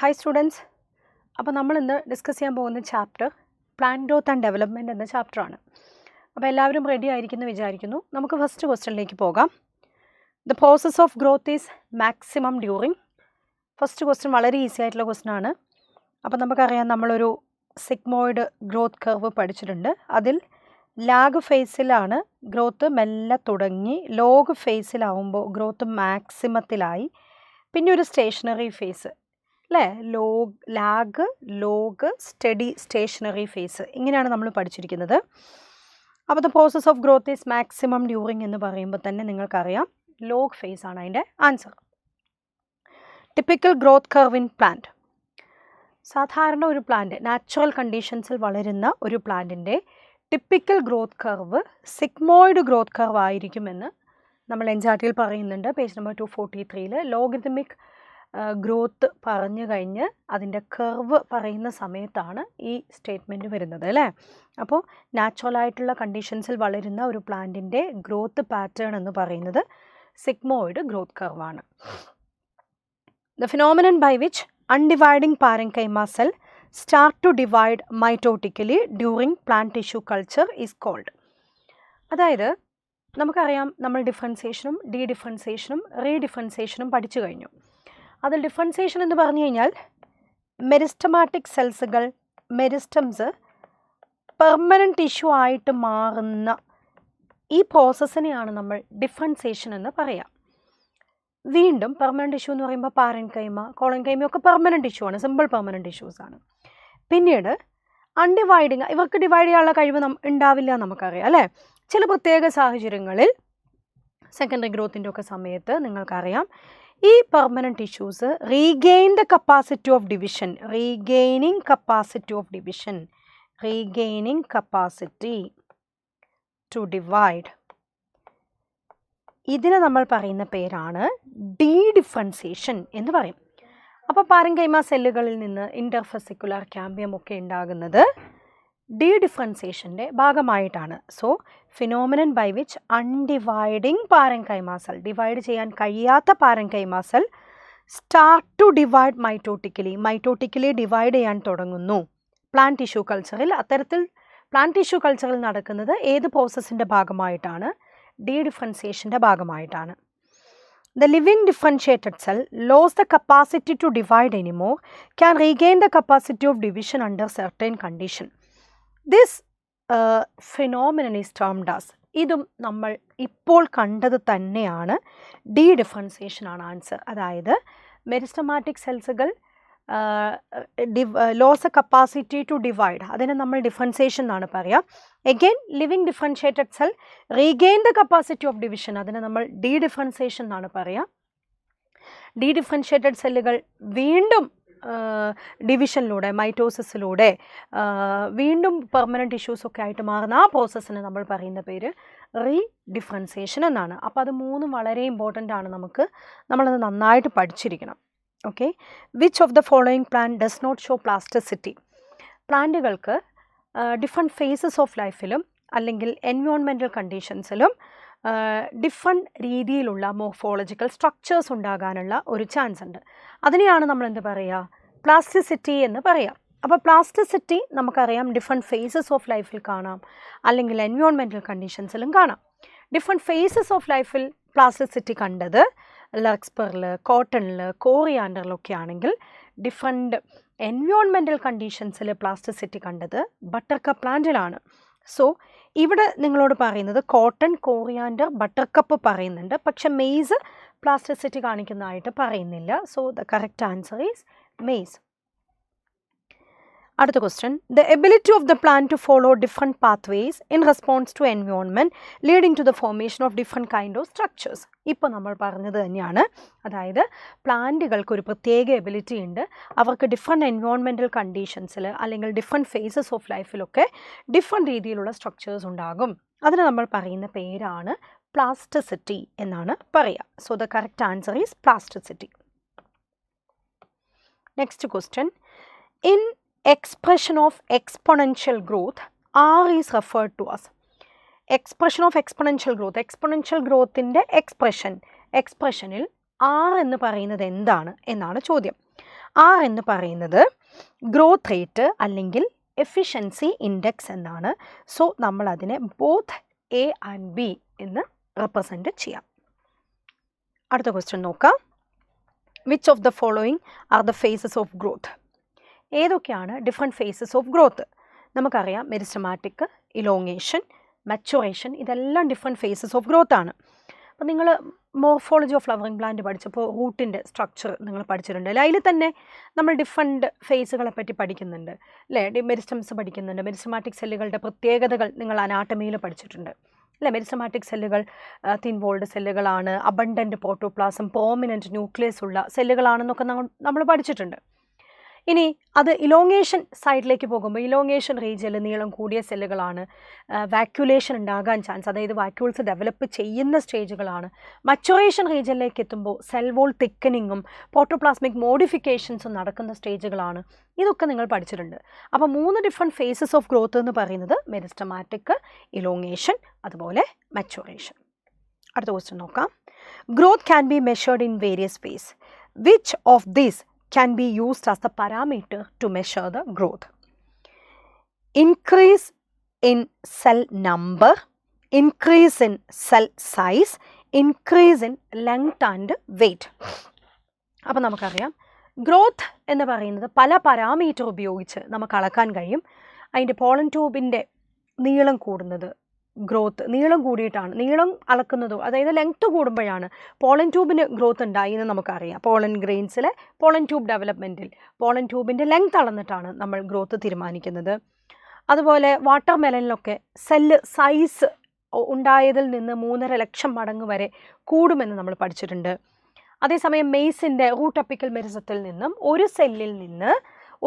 Hi students, അപ്പോൾ നമ്മൾ ഇന്ന് ഡിസ്കസ് ചെയ്യാൻ പോകുന്ന chapter plant growth and development എന്ന ചാപ്റ്ററാണ്. അപ്പോൾ എല്ലാവരും റെഡി ആയിരിക്കുമെന്ന് വിചാരിക്കുന്നു. നമുക്ക് ഫസ്റ്റ് ക്വസ്റ്റ്യനിലേക്ക് പോകാം. The process of growth is maximum during. First question വളരെ ഈസി ആയിട്ടുള്ള ക്വസ്റ്റ്യൻ ആണ്. അപ്പോൾ നമുക്കറിയാം നമ്മളൊരു സിഗ്മോയിഡ് ഗ്രോത്ത് കർവ് പഠിച്ചിട്ടുണ്ട്. അതിൽ ലാഗ് ഫേസിലാണ് ഗ്രോത്ത് മെല്ലെ തുടങ്ങി ലോഗ് ഫേസിലാവുമ്പോൾ ഗ്രോത്ത് മാക്സിമത്തിലായി, പിന്നെ ഒരു സ്റ്റേഷനറി ഫേസ് അല്ലേ, lag log study stationary phase, ഇങ്ങനെയാണ് നമ്മൾ പഠിച്ചിരിക്കുന്നത്. അപ്പോൾ the process of growth is maximum during എന്ന് പറയുമ്പോൾ തന്നെ നിങ്ങൾക്കറിയാം ലോഗ് ഫേസ് ആണ് അതിൻ്റെ answer. Typical growth curve in plant. സാധാരണ ഒരു പ്ലാന്റ് നാച്ചുറൽ കണ്ടീഷൻസിൽ വളരുന്ന ഒരു പ്ലാന്റിൻ്റെ typical growth curve sigmoid growth curve ആയിരിക്കുമെന്ന് നമ്മൾ NCERT പറയുന്നുണ്ട്. പേജ് നമ്പർ 243 ലോഗരിതമിക് ഗ്രോത്ത് പറഞ്ഞു കഴിഞ്ഞ് അതിൻ്റെ കർവ് പറയുന്ന സമയത്താണ് ഈ സ്റ്റേറ്റ്മെൻറ്റ് വരുന്നത് അല്ലേ. അപ്പോൾ നാച്ചുറലായിട്ടുള്ള കണ്ടീഷൻസിൽ വളരുന്ന ഒരു പ്ലാന്റിൻ്റെ ഗ്രോത്ത് പാറ്റേൺ എന്ന് പറയുന്നത് സിഗ്മോയിഡ് ഗ്രോത്ത് കർവാണ്. The phenomenon by which undividing parenchyma cell start to divide mitotically during plant tissue culture is called. അതായത് നമുക്കറിയാം നമ്മൾ ഡിഫറൻസിയേഷനും ഡിഫറൻസിയേഷനും റീഡിഫറൻസിയേഷനും പഠിച്ചു കഴിഞ്ഞു. അതിൽ ഡിഫറൻസിയേഷൻ എന്ന് പറഞ്ഞു കഴിഞ്ഞാൽ മെരിസ്റ്റമാറ്റിക് സെൽസുകൾ മെരിസ്റ്റംസ് പെർമനൻറ്റ് ടിഷ്യൂ ആയിട്ട് മാറുന്ന ഈ പ്രോസസ്സിനെയാണ് നമ്മൾ ഡിഫറൻസിയേഷൻ എന്ന് പറയാം. വീണ്ടും പെർമനൻറ്റ് ടിഷ്യൂ എന്ന് പറയുമ്പോൾ പാരൻകൈമ കോളൻകൈമയൊക്കെ പെർമനൻറ്റ് ടിഷ്യൂ ആണ്, സിമ്പിൾ പെർമനൻറ്റ് ടിഷ്യൂസ് ആണ്. പിന്നീട് അൺഡിവൈഡിങ്, ഇവർക്ക് ഡിവൈഡ് ചെയ്യാനുള്ള കഴിവ് ഉണ്ടാവില്ല നമുക്കറിയാം അല്ലേ. ചില പ്രത്യേക സാഹചര്യങ്ങളിൽ സെക്കൻഡറി ഗ്രോത്തിൻ്റെ ഒക്കെ സമയത്ത് നിങ്ങൾക്കറിയാം ഈ permanent tissues regain the capacity of division, regaining capacity to divide, ഇതിനെ നമ്മൾ പറയുന്ന പേരാണ് ഡിഫറൻസിയേഷൻ എന്ന് പറയും. അപ്പോൾ പാരൻകൈമ സെല്ലുകളിൽ നിന്ന് ഇൻ്റർഫെസിക്കുലർ ക്യാമ്പിയം ഒക്കെ ഉണ്ടാകുന്നത് ഡിഫറൻസിയേഷൻ്റെ ഭാഗമായിട്ടാണ്. So phenomenon by which undividing parenchyma cell, divide ചെയ്യാൻ കഴിയാത്ത parenchyma cell start to divide mitotically divide ചെയ്യാൻ തുടങ്ങുന്നു പ്ലാന്റ് ടിഷ്യൂ കൾച്ചറിൽ. അത്തരത്തിൽ പ്ലാന്റ് ടിഷ്യൂ കൾച്ചറിൽ നടക്കുന്നത് ഏത് പ്രോസസ്സിൻ്റെ ഭാഗമായിട്ടാണ്? ഡിഫറൻസിയേഷൻ്റെ ഭാഗമായിട്ടാണ്. The living differentiated cell lost the capacity to divide anymore, can regain the capacity of division under certain condition. This phenomenon is termed as, ഇതും നമ്മൾ ഇപ്പോൾ കണ്ടത് തന്നെയാണ്, ഡിഫറൻസിയേഷൻ ആണ് ആൻസർ. അതായത് മെരിസ്റ്റമാറ്റിക് സെൽസുകൾ lose a capacity to divide, അതിനെ നമ്മൾ ഡിഫറൻസിയേഷൻ എന്നാണ് പറയുക. Again living differentiated cell regain the capacity of division, അതിനെ നമ്മൾ ഡിഫറൻസിയേഷൻ എന്നാണ് പറയുക. ഡിഫറൻഷിയേറ്റഡ് സെല്ലുകൾ വീണ്ടും ഡിവിഷനിലൂടെ മൈറ്റോസിസിലൂടെ വീണ്ടും പെർമനൻറ്റ് ടിഷ്യൂസൊക്കെ ആയിട്ട് മാറുന്ന ആ പ്രോസസ്സിനെ നമ്മൾ പറയുന്ന പേര് റീഡിഫറൻസിയേഷൻ എന്നാണ്. അപ്പോൾ അത് മൂന്നും വളരെ ഇമ്പോർട്ടൻ്റ് ആണ്, നമ്മളത് നന്നായിട്ട് പഠിച്ചിരിക്കണം. Okay, which of the following plant does not show plasticity. പ്ലാന്റുകൾക്ക് ഡിഫറെൻറ്റ് ഫേസസ് ഓഫ് ലൈഫിലും അല്ലെങ്കിൽ എൻവയോൺമെൻറ്റൽ കണ്ടീഷൻസിലും ഡിഫറെൻറ്റ് രീതിയിലുള്ള മോർഫോളജിക്കൽ സ്ട്രക്ചേഴ്സ് ഉണ്ടാകാനുള്ള ഒരു ചാൻസ് ഉണ്ട്. അതിനെയാണ് നമ്മൾ എന്ത് പറയുക? പ്ലാസ്റ്റിസിറ്റി എന്ന് പറയാം. അപ്പോൾ പ്ലാസ്റ്റിസിറ്റി നമുക്കറിയാം ഡിഫറെൻറ്റ് ഫേസസ് ഓഫ് ലൈഫിൽ കാണാം, അല്ലെങ്കിൽ എൻവയോൺമെൻറ്റൽ കണ്ടീഷൻസിലും കാണാം. ഡിഫറെൻറ്റ് ഫേസസ് ഓഫ് ലൈഫിൽ പ്ലാസ്റ്റിസിറ്റി കണ്ടത് ലക്സ്പറിൽ, കോട്ടണിൽ, കോറിയാൻഡറിലൊക്കെ ആണെങ്കിൽ ഡിഫറെൻറ്റ് എൻവയോൺമെൻറ്റൽ കണ്ടീഷൻസിൽ പ്ലാസ്റ്റിസിറ്റി കണ്ടത് ബട്ടർകപ്പ് പ്ലാന്റിലാണ്. സോ ഇവിടെ നിങ്ങളോട് പറയുന്നത് കോട്ടൺ, കോറിയാൻഡർ, ബട്ടർകപ്പ് പറയുന്നുണ്ട്, പക്ഷെ മെയ്സ് പ്ലാസ്റ്റിസിറ്റി കാണിക്കുന്നതായിട്ട് പറയുന്നില്ല. So the correct answer is maize. അടുത്ത question, the ability of the plant to follow different pathways in response to environment leading to the formation of different kind of structures. ഇപ്പോൾ നമ്മൾ പറഞ്ഞത് തന്നെയാണ്. അതായത് പ്ലാന്റുകൾക്ക് ഒരു പ്രത്യേക എബിലിറ്റി ഉണ്ട്, അവർക്ക് ഡിഫറെൻറ്റ് എൻവയോൺമെൻറ്റൽ കണ്ടീഷൻസിൽ അല്ലെങ്കിൽ ഡിഫറെൻറ്റ് ഫേസസ് ഓഫ് ലൈഫിലൊക്കെ ഡിഫറെൻറ്റ് രീതിയിലുള്ള സ്ട്രക്ചേഴ്സ് ഉണ്ടാകും. അതിന് നമ്മൾ പറയുന്ന പേരാണ് പ്ലാസ്റ്റിസിറ്റി എന്നാണ് പറയുക. So the correct answer is plasticity. Next question, in expression of exponential growth, R is referred to as. Expression of exponential growth, exponential growth in the expressionil R എന്ന് പറയുന്നത് എന്താണ് എന്നാണ് ചോദ്യം. ആർ എന്ന് പറയുന്നത് ഗ്രോത്ത് റേറ്റ് അല്ലെങ്കിൽ efficiency index എന്നാണ്. So നമ്മൾ അതിനെ ബോത്ത് എ ആൻഡ് ബി എന്ന് റെപ്രസെൻറ്റ് ചെയ്യാം. അടുത്ത ക്വസ്റ്റ്യൻ നോക്കാം. Which of the following are the phases of growth? ഏതൊക്കെയാണ് ഡിഫറെൻറ്റ് ഫേസസ് ഓഫ് ഗ്രോത്ത്? നമുക്കറിയാം മെരിസ്റ്റമാറ്റിക്, ഇലോങ്ങേഷൻ, മച്ചുറേഷൻ, ഇതെല്ലാം ഡിഫറെൻറ്റ് ഫേസസ് ഓഫ് ഗ്രോത്ത് ആണ്. അപ്പോൾ നിങ്ങൾ മോർഫോളജി ഓഫ് ഫ്ലവറിംഗ് പ്ലാന്റ് പഠിച്ചപ്പോൾ റൂട്ടിൻ്റെ സ്ട്രക്ചർ നിങ്ങൾ പഠിച്ചിട്ടുണ്ട് അല്ലേ? അതിൽ തന്നെ നമ്മൾ ഡിഫറെൻറ്റ് ഫേസുകളെ പറ്റി പഠിക്കുന്നുണ്ട് അല്ലേ? മെരിസ്റ്റംസ് പഠിക്കുന്നുണ്ട്. മെരിസ്റ്റമാറ്റിക് സെല്ലുകളുടെ പ്രത്യേകതകൾ നിങ്ങൾ അനാട്ടമിയിൽ പഠിച്ചിട്ടുണ്ട് അല്ലേ? മെരിസ്റ്റമാറ്റിക് സെല്ലുകൾ തിൻ വോൾഡ് സെല്ലുകളാണ്, അബണ്ടൻറ്റ് പ്രോട്ടോപ്ലാസം, പ്രോമിനൻറ്റ് ന്യൂക്ലിയസ് ഉള്ള സെല്ലുകളാണെന്നൊക്കെ നമ്മൾ പഠിച്ചിട്ടുണ്ട്. ഇനി അത് ഇലോങ്ങേഷൻ സൈഡിലേക്ക് പോകുമ്പോൾ ഇലോങ്ങേഷൻ റീജിയനിൽ നീളം കൂടിയ സെല്ലുകളാണ്, വാക്യുലേഷൻ ഉണ്ടാകാൻ ചാൻസ്, അതായത് വാക്യൂൾസ് ഡെവലപ്പ് ചെയ്യുന്ന സ്റ്റേജുകളാണ്. മച്ചുറേഷൻ റീജിയനിലേക്ക് എത്തുമ്പോൾ സെൽ വോൾ തിക്കനിങ്ങും പ്രോട്ടോപ്ലാസ്മിക് മോഡിഫിക്കേഷൻസും നടക്കുന്ന സ്റ്റേജുകളാണ്. ഇതൊക്കെ നിങ്ങൾ പഠിച്ചിട്ടുണ്ട്. അപ്പോൾ 3 ഡിഫറെൻറ്റ് ഫേസസ് ഓഫ് ഗ്രോത്ത് എന്ന് പറയുന്നത് മെരിസ്റ്റമാറ്റിക്, ഇലോങ്ങേഷൻ, അതുപോലെ മച്ചുറേഷൻ. അടുത്ത ക്വസ്റ്റ്യൻ നോക്കാം. Growth can be measured in various vase. Which of these can be used as the parameter to measure the growth? Increase in cell number, increase in cell size, increase in length and weight. അപ്പോൾ നമുക്കറിയാം growth എന്ന് പറയുന്നത് പല parameter ഉപയോഗിച്ച് നമുക്ക് അളക്കാൻ കഴിയും. അതിൻ്റെ പോളൻ ട്യൂബിൻ്റെ നീളം കൂടുന്നത് ഗ്രോത്ത്, നീളം കൂടിയിട്ടാണ്. നീളം അളക്കുന്നത്, അതായത് ലെങ്ത്ത് കൂടുമ്പോഴാണ് പോളൻ ട്യൂബിന് ഗ്രോത്ത് ഉണ്ടായി എന്ന് നമുക്കറിയാം. പോളൻ ഗ്രെയിൻസിലെ പോളൻ ട്യൂബ് ഡെവലപ്മെൻറ്റിൽ പോളൻ ട്യൂബിൻ്റെ ലെങ്ത്ത് അളന്നിട്ടാണ് നമ്മൾ ഗ്രോത്ത് തീരുമാനിക്കുന്നത്. അതുപോലെ വാട്ടർ മെലനിലൊക്കെ സെല്ല് സൈസ് ഉണ്ടായതിൽ നിന്ന് 3.5 ലക്ഷം മടങ്ങ് വരെ കൂടുമെന്ന് നമ്മൾ പഠിച്ചിട്ടുണ്ട്. അതേസമയം മെയ്സിൻ്റെ റൂട്ട് അപ്പിക്കൽ മെരിസത്തിൽ നിന്നും ഒരു സെല്ലിൽ നിന്ന്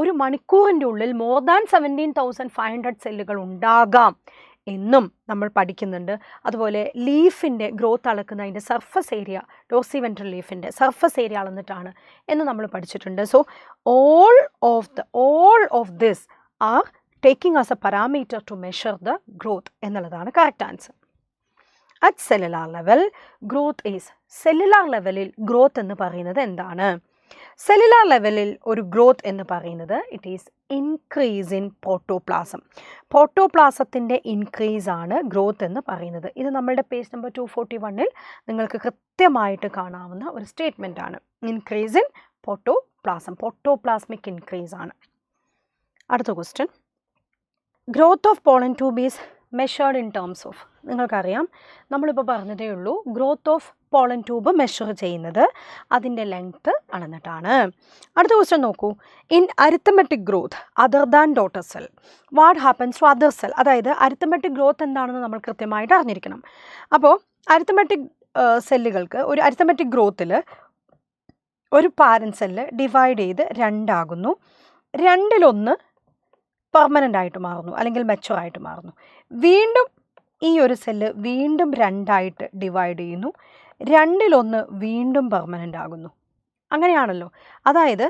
ഒരു മണിക്കൂറിൻ്റെ ഉള്ളിൽ മോർ ദാൻ 17,500 സെല്ലുകൾ ഉണ്ടാകാം എന്നും നമ്മൾ പഠിക്കുന്നുണ്ട്. അതുപോലെ ലീഫിൻ്റെ ഗ്രോത്ത് അളക്കുന്ന അതിൻ്റെ സർഫസ് ഏരിയ, ഡോർസിവെൻട്രൽ ലീഫിൻ്റെ സർഫസ് ഏരിയ അളന്നിട്ടാണ് എന്ന് നമ്മൾ പഠിച്ചിട്ടുണ്ട്. So all of this are taking as a parameter to measure the growth എന്നുള്ളതാണ് correct answer. At cellular level growth is, cellular ലെവലിൽ ഗ്രോത്ത് എന്ന് പറയുന്നത് എന്താണ്? സെല്ലുലാർ ലെവലിൽ ഒരു ഗ്രോത്ത് എന്ന് പറയുന്നത് it is increase in protoplasm. പ്രോട്ടോപ്ലാസത്തിൻ്റെ ഇൻക്രീസ് ആണ് ഗ്രോത്ത് എന്ന് പറയുന്നത്. ഇത് നമ്മളുടെ പേജ് നമ്പർ 241 നിങ്ങൾക്ക് കൃത്യമായിട്ട് കാണാവുന്ന ഒരു സ്റ്റേറ്റ്മെൻ്റ് ആണ്. Increase in protoplasm, protoplasmic increase ആണ്. അടുത്ത question. Growth of pollen tube is measured in terms of. നിങ്ങൾക്കറിയാം നമ്മളിപ്പോൾ പറഞ്ഞതേ ഉള്ളൂ growth of pollen tube measure ചെയ്യുന്നത് അതിൻ്റെ ലെങ്ത്ത് അളന്നിട്ടാണ്. അടുത്ത ക്വസ്റ്റ്യൻ നോക്കൂ. In arithmetic growth other than daughter cell what happens to other cell? അതായത് അരിത്തമെറ്റിക് ഗ്രോത്ത് എന്താണെന്ന് നമ്മൾ കൃത്യമായിട്ട് അറിഞ്ഞിരിക്കണം. അപ്പോൾ അരിത്തമെറ്റിക് സെല്ലുകൾക്ക് ഒരു അരിത്തമെറ്റിക് ഗ്രോത്തിൽ ഒരു പാരന്റ് സെല്ല് ഡിവൈഡ് ചെയ്ത് 2 ആകുന്നു. 2-1 പെർമനൻ്റ് ആയിട്ട് മാറുന്നു അല്ലെങ്കിൽ മെച്ചുറായിട്ട് മാറുന്നു. വീണ്ടും ഈ ഒരു സെല്ല് വീണ്ടും 2 ആയിട്ട് ഡിവൈഡ് ചെയ്യുന്നു. 2-1 വീണ്ടും പെർമനൻ്റ് ആകുന്നു. അങ്ങനെയാണല്ലോ. അതായത്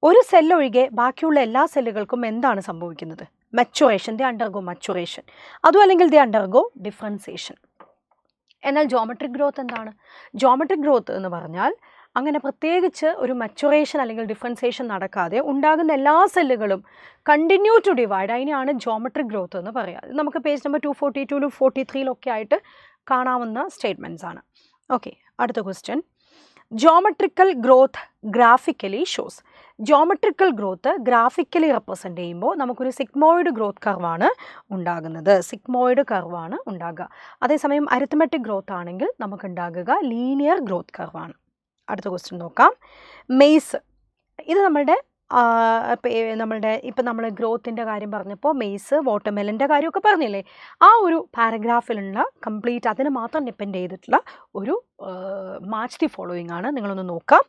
ഒരു സെല്ലൊഴികെ ബാക്കിയുള്ള എല്ലാ സെല്ലുകൾക്കും എന്താണ് സംഭവിക്കുന്നത്? മച്ചുറേഷൻ. ദേ അണ്ടർഗോ മച്ചുറേഷൻ. അതും അല്ലെങ്കിൽ ദേ അണ്ടർഗോ ഡിഫറൻസിയേഷൻ. എന്നാൽ ജോമെട്രിക് ഗ്രോത്ത് എന്താണ്? ജോമെട്രിക് ഗ്രോത്ത് എന്ന് പറഞ്ഞാൽ അങ്ങനെ പ്രത്യേകിച്ച് ഒരു മച്ചുറേഷൻ അല്ലെങ്കിൽ ഡിഫറൻസിയേഷൻ നടക്കാതെ ഉണ്ടാകുന്ന എല്ലാ സെല്ലുകളും കണ്ടിന്യൂ ടു ഡിവൈഡ്, അതിനെയാണ് ജോമെട്രിക് ഗ്രോത്ത് എന്ന് പറയുക. നമുക്ക് പേജ് നമ്പർ 242 43 ആയിട്ട് കാണാവുന്ന സ്റ്റേറ്റ്മെൻറ്റ്സ് ആണ്. ഓക്കെ, അടുത്ത question. Geometrical growth graphically shows. Geometrical growth graphically represent ചെയ്യുമ്പോൾ നമുക്കൊരു സിഗ്മോയിഡ് ഗ്രോത്ത് കർവാണ് ഉണ്ടാകുന്നത്. സിഗ്മോയിഡ് കർവാണ് ഉണ്ടാകുക. അതേസമയം അരിത്തമെറ്റിക് ഗ്രോത്ത് ആണെങ്കിൽ നമുക്കുണ്ടാകുക ലീനിയർ ഗ്രോത്ത് കർവാണ്. അടുത്ത ക്വസ്റ്റ്യൻ നോക്കാം. മെയ്സ്. ഇത് നമ്മളുടെ ഇപ്പം നമ്മൾ ഗ്രോത്തിൻ്റെ കാര്യം പറഞ്ഞപ്പോൾ മെയ്സ്, വാട്ടർമെലൻ്റെ കാര്യമൊക്കെ പറഞ്ഞില്ലേ? ആ ഒരു പാരഗ്രാഫിലുള്ള കംപ്ലീറ്റ് അതിന് മാത്രം ഡിപ്പെൻഡ് ചെയ്തിട്ടുള്ള ഒരു മാച്ച് ദി ഫോളോയിങ് ആണ്. നിങ്ങളൊന്ന് നോക്കാം.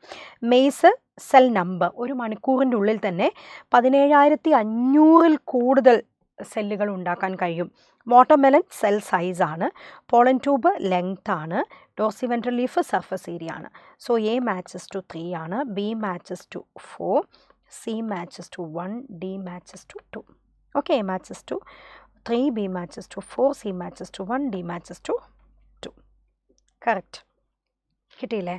മെയ്സ് സെൽ നമ്പർ ഒരു മണിക്കൂറിൻ്റെ ഉള്ളിൽ തന്നെ 17,500-ൽ കൂടുതൽ സെല്ലുകൾ ഉണ്ടാക്കാൻ കഴിയും. വാട്ടർമെലൻ സെൽ സൈസാണ്. പോളൻ ട്യൂബ് ലെങ്ത് ആണ്. ഡോർസിവെൻട്രൽ ലീഫ് സർഫസ് ഏരിയ ആണ്. സോ എ മാച്ചസ് ടു 3 ആണ്, B matches to 4, C matches to 1, D matches to 2. Okay, A matches to 3, B matches to 4, C matches to 1, D matches to 2. Correct. കിട്ടിയില്ലേ?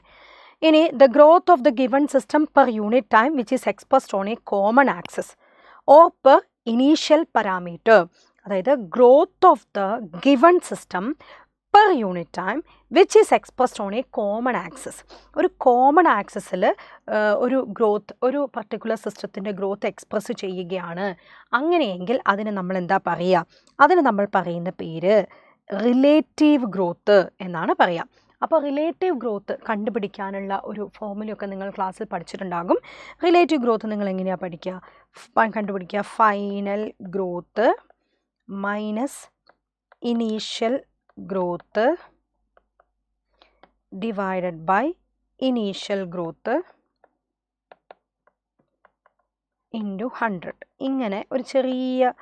ഇനി the growth of the given system per unit time which is expressed on a common axis or per initial parameter. അതായത് growth of the given system per unit time which is expressed on a common axis. ഒരു common ആക്സിസിൽ ഒരു growth, ഒരു particular സിസ്റ്റത്തിൻ്റെ growth express ചെയ്യുകയാണ്. അങ്ങനെയെങ്കിൽ അതിന് നമ്മൾ എന്താ പറയുക? അതിന് നമ്മൾ പറയുന്ന പേര് റിലേറ്റീവ് ഗ്രോത്ത് എന്നാണ് പറയുക. അപ്പോൾ റിലേറ്റീവ് ഗ്രോത്ത് കണ്ടുപിടിക്കാനുള്ള ഒരു ഫോർമുലയൊക്കെ നിങ്ങൾ ക്ലാസ്സിൽ പഠിച്ചിട്ടുണ്ടാകും. റിലേറ്റീവ് ഗ്രോത്ത് നിങ്ങൾ എങ്ങനെയാണ് കണ്ടുപിടിക്കുക? Final growth minus initial growth divided by initial growth into 100. ഇങ്ങനെ ഒരു ചെറിയ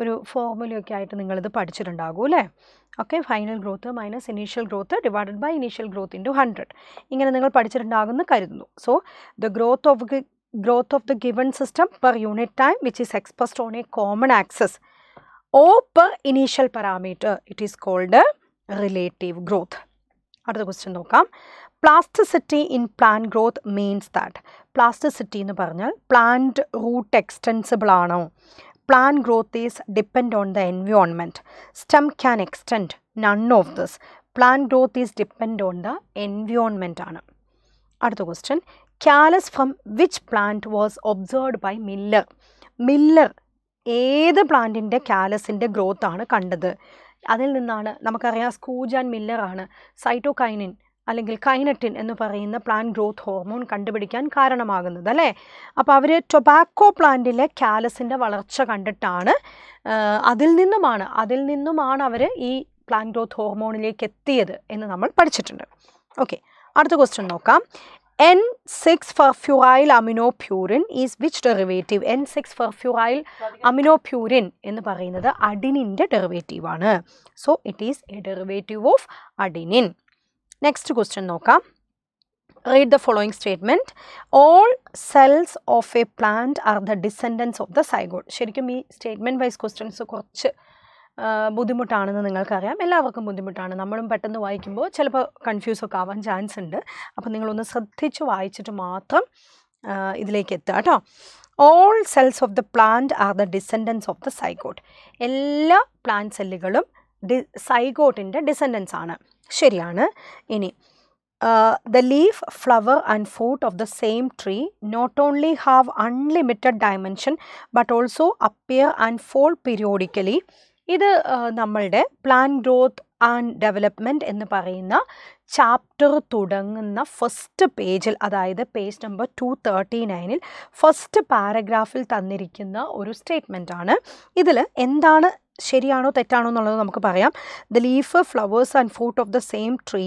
ഒരു ഫോർമുലയൊക്കെ ആയിട്ട് നിങ്ങളിത് പഠിച്ചിട്ടുണ്ടാകും അല്ലേ? Okay, final growth minus initial growth divided by initial growth into 100. ഇങ്ങനെ നിങ്ങൾ പഠിച്ചിട്ടുണ്ടാകുമെന്ന് കരുതുന്നു. So the growth of the given system per unit time which is expressed on a common axis or per initial parameter, it is called relative growth. അടുത്ത question നോക്കാം. Plasticity in plant growth means that. Plasticity എന്ന് പറഞ്ഞാൽ plant root extensible ആണോ? Plant growth is depend on the environment. Stem can extend. None of this. Plant growth is depend on the environment ആണ്. അടുത്ത question. Callus from which plant was observed by Miller. Miller ഏത് പ്ലാന്റിൻ്റെ കാലസിൻ്റെ growth ആണ് കണ്ടത്? അതിൽ നിന്നാണ് നമുക്കറിയാം സ്കൂജ് and മില്ലറാണ് cytokinin അല്ലെങ്കിൽ കൈനറ്റിൻ എന്ന് പറയുന്ന പ്ലാന്റ് ഗ്രോത്ത് ഹോർമോൺ കണ്ടുപിടിക്കാൻ കാരണമാകുന്നത് അല്ലേ? അപ്പോൾ അവർ ടൊബാക്കോ പ്ലാന്റിലെ കാലസിൻ്റെ വളർച്ച കണ്ടിട്ടാണ് അതിൽ നിന്നുമാണ് അവർ ഈ പ്ലാന്റ് ഗ്രോത്ത് ഹോർമോണിലേക്ക് എത്തിയത് എന്ന് നമ്മൾ പഠിച്ചിട്ടുണ്ട്. ഓക്കെ, അടുത്ത ക്വസ്റ്റ്യൻ നോക്കാം. N6-furfuryl aminopurine is which derivative? N6-furfuryl aminopurine എന്ന് പറയുന്നത് അഡിനിൻ്റെ ഡെറിവേറ്റീവ് ആണ്. So it is A derivative of adenine. Next question നോക്കാം. Read the following statement. All cells of a plant are the descendants of the zygote. ശരിക്കും ഈ statement wise questions കുറച്ച് ബുദ്ധിമുട്ടാണെന്ന് നിങ്ങൾക്കറിയാം. എല്ലാവർക്കും ബുദ്ധിമുട്ടാണ്. നമ്മളും പെട്ടെന്ന് വായിക്കുമ്പോൾ ചിലപ്പോൾ കൺഫ്യൂസൊക്കെ ആവാൻ ചാൻസ് ഉണ്ട്. അപ്പോൾ നിങ്ങളൊന്ന് ശ്രദ്ധിച്ച് വായിച്ചിട്ട് മാത്രം ഇതിലേക്ക് എത്തുക കേട്ടോ. All cells of the plant are the descendants of the zygote. എല്ലാ പ്ലാന്റ് സെല്ലുകളും സൈഗോട്ടിൻ്റെ ഡിസെൻഡൻസ് ആണ്. ശരിയാണ്. ഇനി the leaf, flower and fruit of the same tree not only have unlimited dimension but also appear and fall periodically. ഇത് നമ്മളുടെ plant growth and development എന്ന് പറയുന്ന chapter തുടങ്ങുന്ന ഫസ്റ്റ് പേജിൽ, അതായത് പേജ് നമ്പർ 239 ഫസ്റ്റ് പാരഗ്രാഫിൽ തന്നിരിക്കുന്ന ഒരു സ്റ്റേറ്റ്മെൻ്റ് ആണ്. ഇതിൽ എന്താണ് ശരിയാണോ തെറ്റാണോ എന്നുള്ളത് നമുക്ക് പറയാം. The leaf, flowers and fruit of the same tree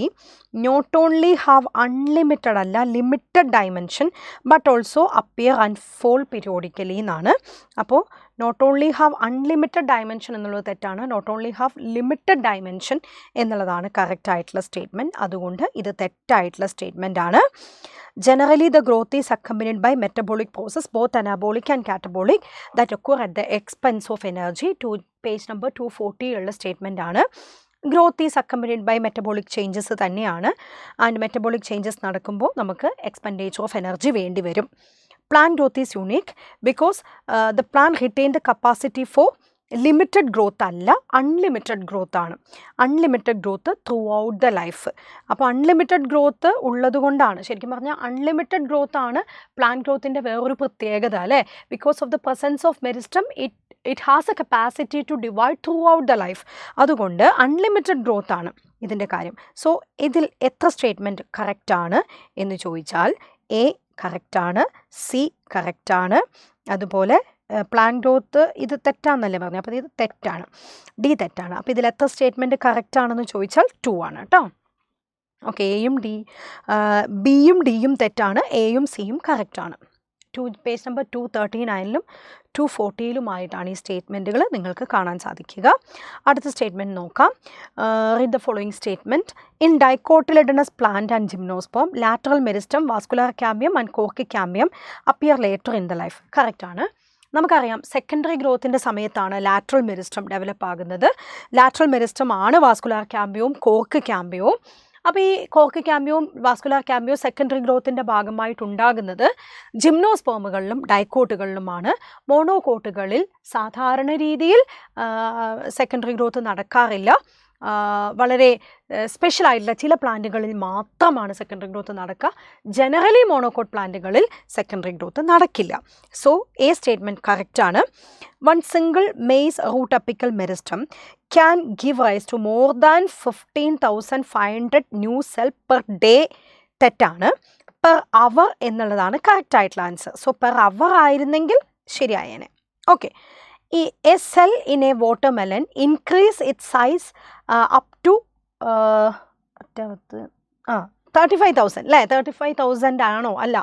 not only have unlimited അല്ല limited dimension but also appear and fall periodically എന്നാണ്. അപ്പോൾ not only have unlimited dimension എന്നുള്ളത് തെറ്റാണ്. Not only have limited dimension എന്നുള്ളതാണ് correct ആയിട്ടുള്ള statement. അതുകൊണ്ട് ഇത് തെറ്റായിട്ടുള്ള സ്റ്റേറ്റ്മെൻ്റ് ആണ്. Generally, the growth is accompanied by metabolic process, both anabolic and catabolic, that occur at the expense of energy. To page number 240 ഉള്ള statement ആണ്. Growth is accompanied by metabolic changes തന്നെയാണ്. And metabolic changes നടക്കുമ്പോൾ നമുക്ക് expenditure of energy വേണ്ടി വരും. Plant growth is unique because the plant retain the capacity for limited growth അല്ല, unlimited growth ആണ്. Unlimited growth throughout the life. അപ്പോൾ unlimited growth ഉള്ളത് കൊണ്ടാണ്, ശരിക്കും പറഞ്ഞാൽ അൺലിമിറ്റഡ് ഗ്രോത്ത് ആണ് പ്ലാന്റ് ഗ്രോത്തിൻ്റെ വേറൊരു പ്രത്യേകത അല്ലേ. Because of the presence of meristem it has a capacity to divide throughout the life. അതുകൊണ്ട് അൺലിമിറ്റഡ് ഗ്രോത്ത് ആണ് ഇതിൻ്റെ കാര്യം. സോ ഇതിൽ എത്ര സ്റ്റേറ്റ്മെൻറ്റ് കറക്റ്റാണ് എന്ന് ചോദിച്ചാൽ എ കറക്റ്റാണ്, സി കറക്റ്റാണ്, അതുപോലെ പ്ലാന്റ് ഗ്രോത്ത് ഇത് തെറ്റാണെന്നല്ലേ പറഞ്ഞു, അപ്പോൾ ഇത് തെറ്റാണ്, ഡി തെറ്റാണ്. അപ്പോൾ ഇതിൽ എത്ര സ്റ്റേറ്റ്മെൻറ്റ് കറക്റ്റാണെന്ന് ചോദിച്ചാൽ 2 ആണ് കേട്ടോ. ഓക്കെ, എയും ബിയും ഡിയും തെറ്റാണ്, എയും സിയും കറക്റ്റാണ്. പേജ് നമ്പർ 239 240 ഈ സ്റ്റേറ്റ്മെൻറ്റുകൾ നിങ്ങൾക്ക് കാണാൻ സാധിക്കുക. അടുത്ത സ്റ്റേറ്റ്മെൻറ്റ് നോക്കാം. Read the following statement. In dicotyledonous plant and gymnosperm lateral meristem, vascular cambium and cork cambium appear later in the life. കറക്റ്റാണ്. നമുക്കറിയാം സെക്കൻഡറി ഗ്രോത്തിൻ്റെ സമയത്താണ് ലാറ്ററൽ മെരിസ്റ്റം ഡെവലപ്പ് ആകുന്നത്. ലാറ്ററൽ മെരിസ്റ്റം ആണ് വാസ്കുലാർ ക്യാമ്പിയവും കോർക്ക് ക്യാമ്പിയവും. അപ്പോൾ ഈ കോർക്ക് ക്യാമ്പിയും വാസ്കുലാർ ക്യാമ്പിയും സെക്കൻഡറി ഗ്രോത്തിൻ്റെ ഭാഗമായിട്ടുണ്ടാകുന്നത് ജിംനോസ്പേമുകളിലും ഡൈക്കോട്ടുകളിലുമാണ്. മോണോകോട്ടുകളിൽ സാധാരണ രീതിയിൽ സെക്കൻഡറി ഗ്രോത്ത് നടക്കാറില്ല. വളരെ സ്പെഷ്യൽ ആയിട്ടുള്ള ചില പ്ലാന്റുകളിൽ മാത്രമാണ് സെക്കൻഡറി ഗ്രോത്ത് നടക്കുക. ജനറലി മോണോകോട്ട് പ്ലാന്റുകളിൽ സെക്കൻഡറി ഗ്രോത്ത് നടക്കില്ല. സോ എ സ്റ്റേറ്റ്മെൻറ്റ് കറക്റ്റാണ്. One single maize root apical meristem can give rise to more than 15,500 new cell per day തെറ്റാണ്. പെർ അവർ എന്നുള്ളതാണ് കറക്റ്റ് ആയിട്ടുള്ള ആൻസർ. സോ പെർ അവർ ആയിരുന്നെങ്കിൽ ശരിയായേനെ. Okay. A cell in a watermelon increase its size up to 35,000 അല്ലേ? 35,000 ആണോ? അല്ല,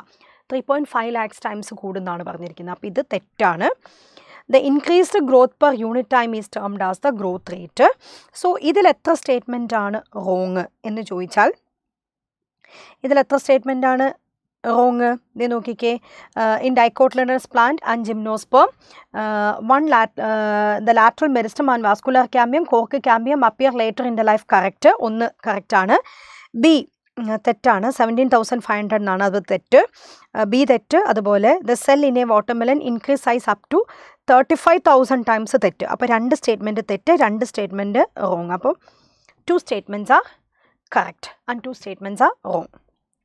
3.5 lakhs times കൂടുന്നാണ് പറഞ്ഞിരിക്കുന്നത്. അപ്പോൾ ഇത് തെറ്റാണ്. The increased growth per unit time is termed as the growth rate. So ഇതിൽ എത്ര സ്റ്റേറ്റ്മെൻ്റ് ആണ് റോങ് എന്ന് ചോദിച്ചാൽ ഇതിൽ എത്ര സ്റ്റേറ്റ്മെൻ്റ് ആണ് റോങ്? ഇത് നോക്കിക്കേ. In dicotyledonous plant and gymnosperm the lateral meristem and vascular cambium cork cambium appear later in the life correct. ഒന്ന് കറക്റ്റാണ്. ബി തെറ്റാണ്. 17,500 എന്നാണ്, അത് തെറ്റ്. ബി തെറ്റ്. അതുപോലെ the cell in a watermelon increase size up to 35,000 times തെറ്റ്. അപ്പോൾ 2 സ്റ്റേറ്റ്മെൻറ്റ് തെറ്റ്, 2 സ്റ്റേറ്റ്മെൻറ്റ് റോങ്. അപ്പോൾ 2 statements are correct and 2 statements are wrong.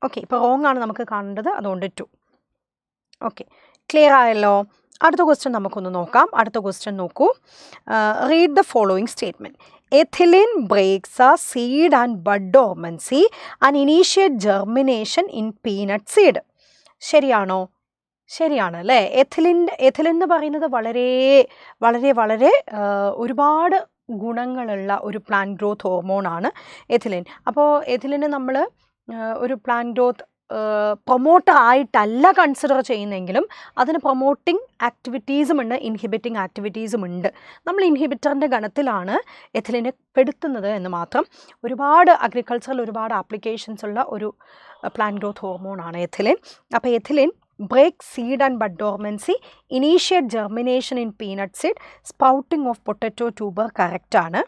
Okay, ഇപ്പോൾ റോങ് ആണ് നമുക്ക് കാണേണ്ടത്, അതുകൊണ്ട് 2. ഓക്കെ, ക്ലിയർ ആയല്ലോ. അടുത്ത ക്വസ്റ്റ്യൻ നമുക്കൊന്ന് നോക്കാം. അടുത്ത ക്വസ്റ്റ്യൻ നോക്കൂ. Read the following statement. Ethylene breaks a seed and bud dormancy and initiate germination in peanut seed. ശരിയാണോ? ശരിയാണ് അല്ലേ? എഥിലിൻ എന്ന് പറയുന്നത് വളരെ വളരെ വളരെ ഒരുപാട് ഗുണങ്ങളുള്ള ഒരു പ്ലാന്റ് ഗ്രോത്ത് ഹോർമോണാണ് എഥിലിൻ. അപ്പോൾ എഥിലിന് നമ്മൾ ഒരു പ്ലാന്റ് ഗ്രോത്ത് പ്രൊമോട്ടർ ആയിട്ടല്ല കൺസിഡർ ചെയ്യുന്നെങ്കിലും അതിന് പ്രൊമോട്ടിംഗ് ആക്ടിവിറ്റീസും ഉണ്ട്, ഇൻഹിബിറ്റിംഗ് ആക്ടിവിറ്റീസും ഉണ്ട്. നമ്മൾ ഇൻഹിബിറ്ററിൻ്റെ ഗണത്തിലാണ് എഥിലിനെ പെടുത്തുന്നത് എന്ന് മാത്രം. ഒരുപാട് അഗ്രികൾച്ചറിൽ ഒരുപാട് ആപ്ലിക്കേഷൻസ് ഉള്ള ഒരു പ്ലാന്റ് ഗ്രോത്ത് ഹോർമോണാണ് എഥിലിൻ. അപ്പോൾ ethylene break seed and bud dormancy, initiate germination in peanut seed, sprouting of potato tuber കറക്റ്റാണ്.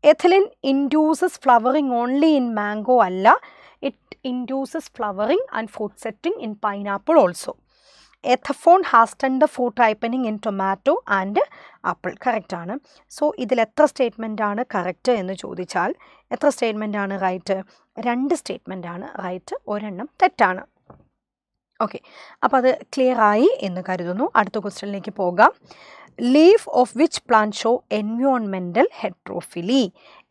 Ethylene induces flowering only in mango അല്ല, it induces flowering and fruit setting in pineapple also. Ethephon hastens the fruit ripening in tomato and apple കറക്റ്റാണ്. So ഇതിൽ എത്ര statement ആണ് correct എന്ന് ചോദിച്ചാൽ എത്ര statement ആണ് റൈറ്റ്? 2 സ്റ്റേറ്റ്മെൻ്റ് ആണ് റൈറ്റ്, ഒരെണ്ണം തെറ്റാണ്. ഓക്കെ, അപ്പോൾ അത് ക്ലിയർ ആയി എന്ന് കരുതുന്നു. അടുത്ത ക്വസ്റ്റ്യനിലേക്ക് പോകാം. Leaf of which plant show environmental heterophylly.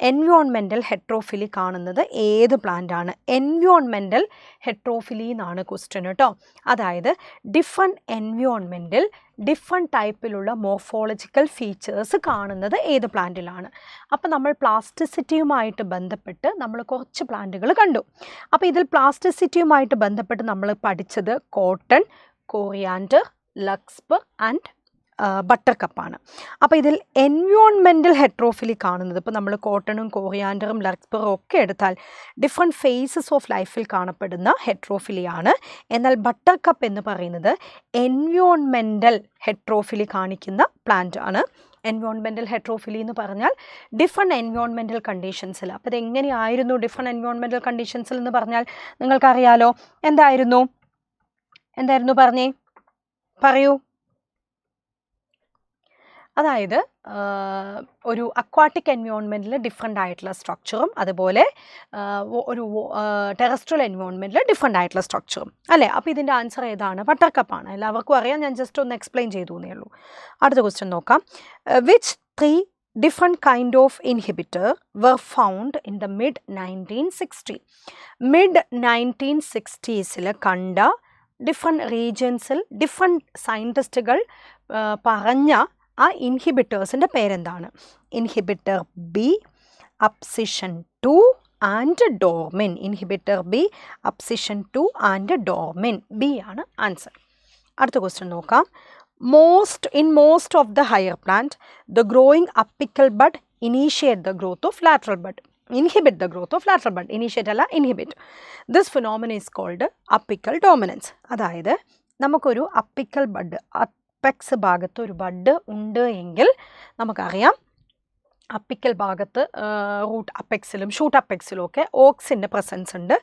Environmental heterophylly കാണുന്നത് ഏത് പ്ലാന്റ് ആണ്? എൻവയോൺമെൻറ്റൽ ഹെട്രോഫിലി എന്നാണ് ക്വസ്റ്റ്യൻ കേട്ടോ. അതായത് ഡിഫറെൻറ്റ് എൻവയോൺമെൻറ്റിൽ ഡിഫറെൻറ്റ് ടൈപ്പിലുള്ള മോർഫോളജിക്കൽ ഫീച്ചേഴ്സ് കാണുന്നത് ഏത് പ്ലാന്റിലാണ്? അപ്പോൾ നമ്മൾ പ്ലാസ്റ്റിസിറ്റിയുമായിട്ട് ബന്ധപ്പെട്ട് നമ്മൾ കുറച്ച് പ്ലാന്റുകൾ കണ്ടു. അപ്പോൾ ഇതിൽ പ്ലാസ്റ്റിസിറ്റിയുമായിട്ട് ബന്ധപ്പെട്ട് നമ്മൾ പഠിച്ചത് കോട്ടൺ, കോറിയാൻഡർ, ലക്സ്പർ ആൻഡ് ബട്ടർ കപ്പാണ്. അപ്പോൾ ഇതിൽ എൻവയോൺമെൻറ്റൽ ഹെട്രോഫിലി കാണുന്നത്, ഇപ്പോൾ നമ്മൾ കോട്ടണും കോറിയാൻഡറും ലക്സ്പറും ഒക്കെ എടുത്താൽ ഡിഫറെൻറ്റ് ഫേസസ് ഓഫ് ലൈഫിൽ കാണപ്പെടുന്ന ഹെട്രോഫിലിയാണ്. എന്നാൽ ബട്ടർ കപ്പ് എന്ന് പറയുന്നത് എൻവയോൺമെൻറ്റൽ ഹെട്രോഫിലി കാണിക്കുന്ന പ്ലാന്റ് ആണ്. എൻവയോൺമെൻറ്റൽ ഹെട്രോഫിലി എന്ന് പറഞ്ഞാൽ ഡിഫറെൻറ്റ് എൻവയോൺമെൻറ്റൽ കണ്ടീഷൻസിൽ. അപ്പോൾ ഇതെങ്ങനെയായിരുന്നു ഡിഫറെൻറ്റ് എൻവയോൺമെൻറ്റൽ കണ്ടീഷൻസിൽ എന്ന് പറഞ്ഞാൽ നിങ്ങൾക്കറിയാലോ. എന്തായിരുന്നു പറഞ്ഞേ, പറയൂ. അതായത് ഒരു അക്വാട്ടിക് എൻവയോൺമെൻറ്റിൽ ഡിഫറെൻ്റ് ആയിട്ടുള്ള സ്ട്രക്ചറും അതുപോലെ ഒരു ടെറസ്ട്രിയൽ എൻവയോൺമെൻറ്റിൽ ഡിഫറെൻ്റ് ആയിട്ടുള്ള സ്ട്രക്ചറും അല്ലേ. അപ്പോൾ ഇതിൻ്റെ ആൻസർ ഏതാണ്? ബട്ടർ കപ്പാണ്. എല്ലാവർക്കും അറിയാം, ഞാൻ ജസ്റ്റ് ഒന്ന് എക്സ്പ്ലെയിൻ ചെയ്തു എന്നേ ഉള്ളൂ. അടുത്ത ക്വസ്റ്റ്യൻ നോക്കാം. Which 3 different kind of inhibitor were found in the mid-1960. mid-1960s കണ്ട ഡിഫറെൻറ്റ് റീജിയൻസിൽ ഡിഫറെൻറ്റ് സയൻറ്റിസ്റ്റുകൾ പറഞ്ഞ ആ ഇൻഹിബിറ്റേഴ്സിൻ്റെ പേരെന്താണ്? Inhibitor B, abscisin 2 and dormin. Inhibitor B, abscisin 2 and dormin. B ആണ് ആൻസർ. അടുത്ത ക്വസ്റ്റ്യൻ നോക്കാം. In most of the higher plant, the growing apical bud initiate the growth of lateral bud. Inhibit the growth of lateral bud. Initiate അല്ല, inhibit. This phenomenon is called apical dominance. അതായത് നമുക്കൊരു apical bud, apex ഭാഗത്ത് ഒരു bud ഉണ്ട് എങ്കിൽ നമുക്കറിയാം apical ഭാഗത്ത് root അപ്പെക്സിലും shoot അപ്പെക്സിലും ഒക്കെ ഓക്സിൻ്റെ പ്രസൻസ് ഉണ്ട്.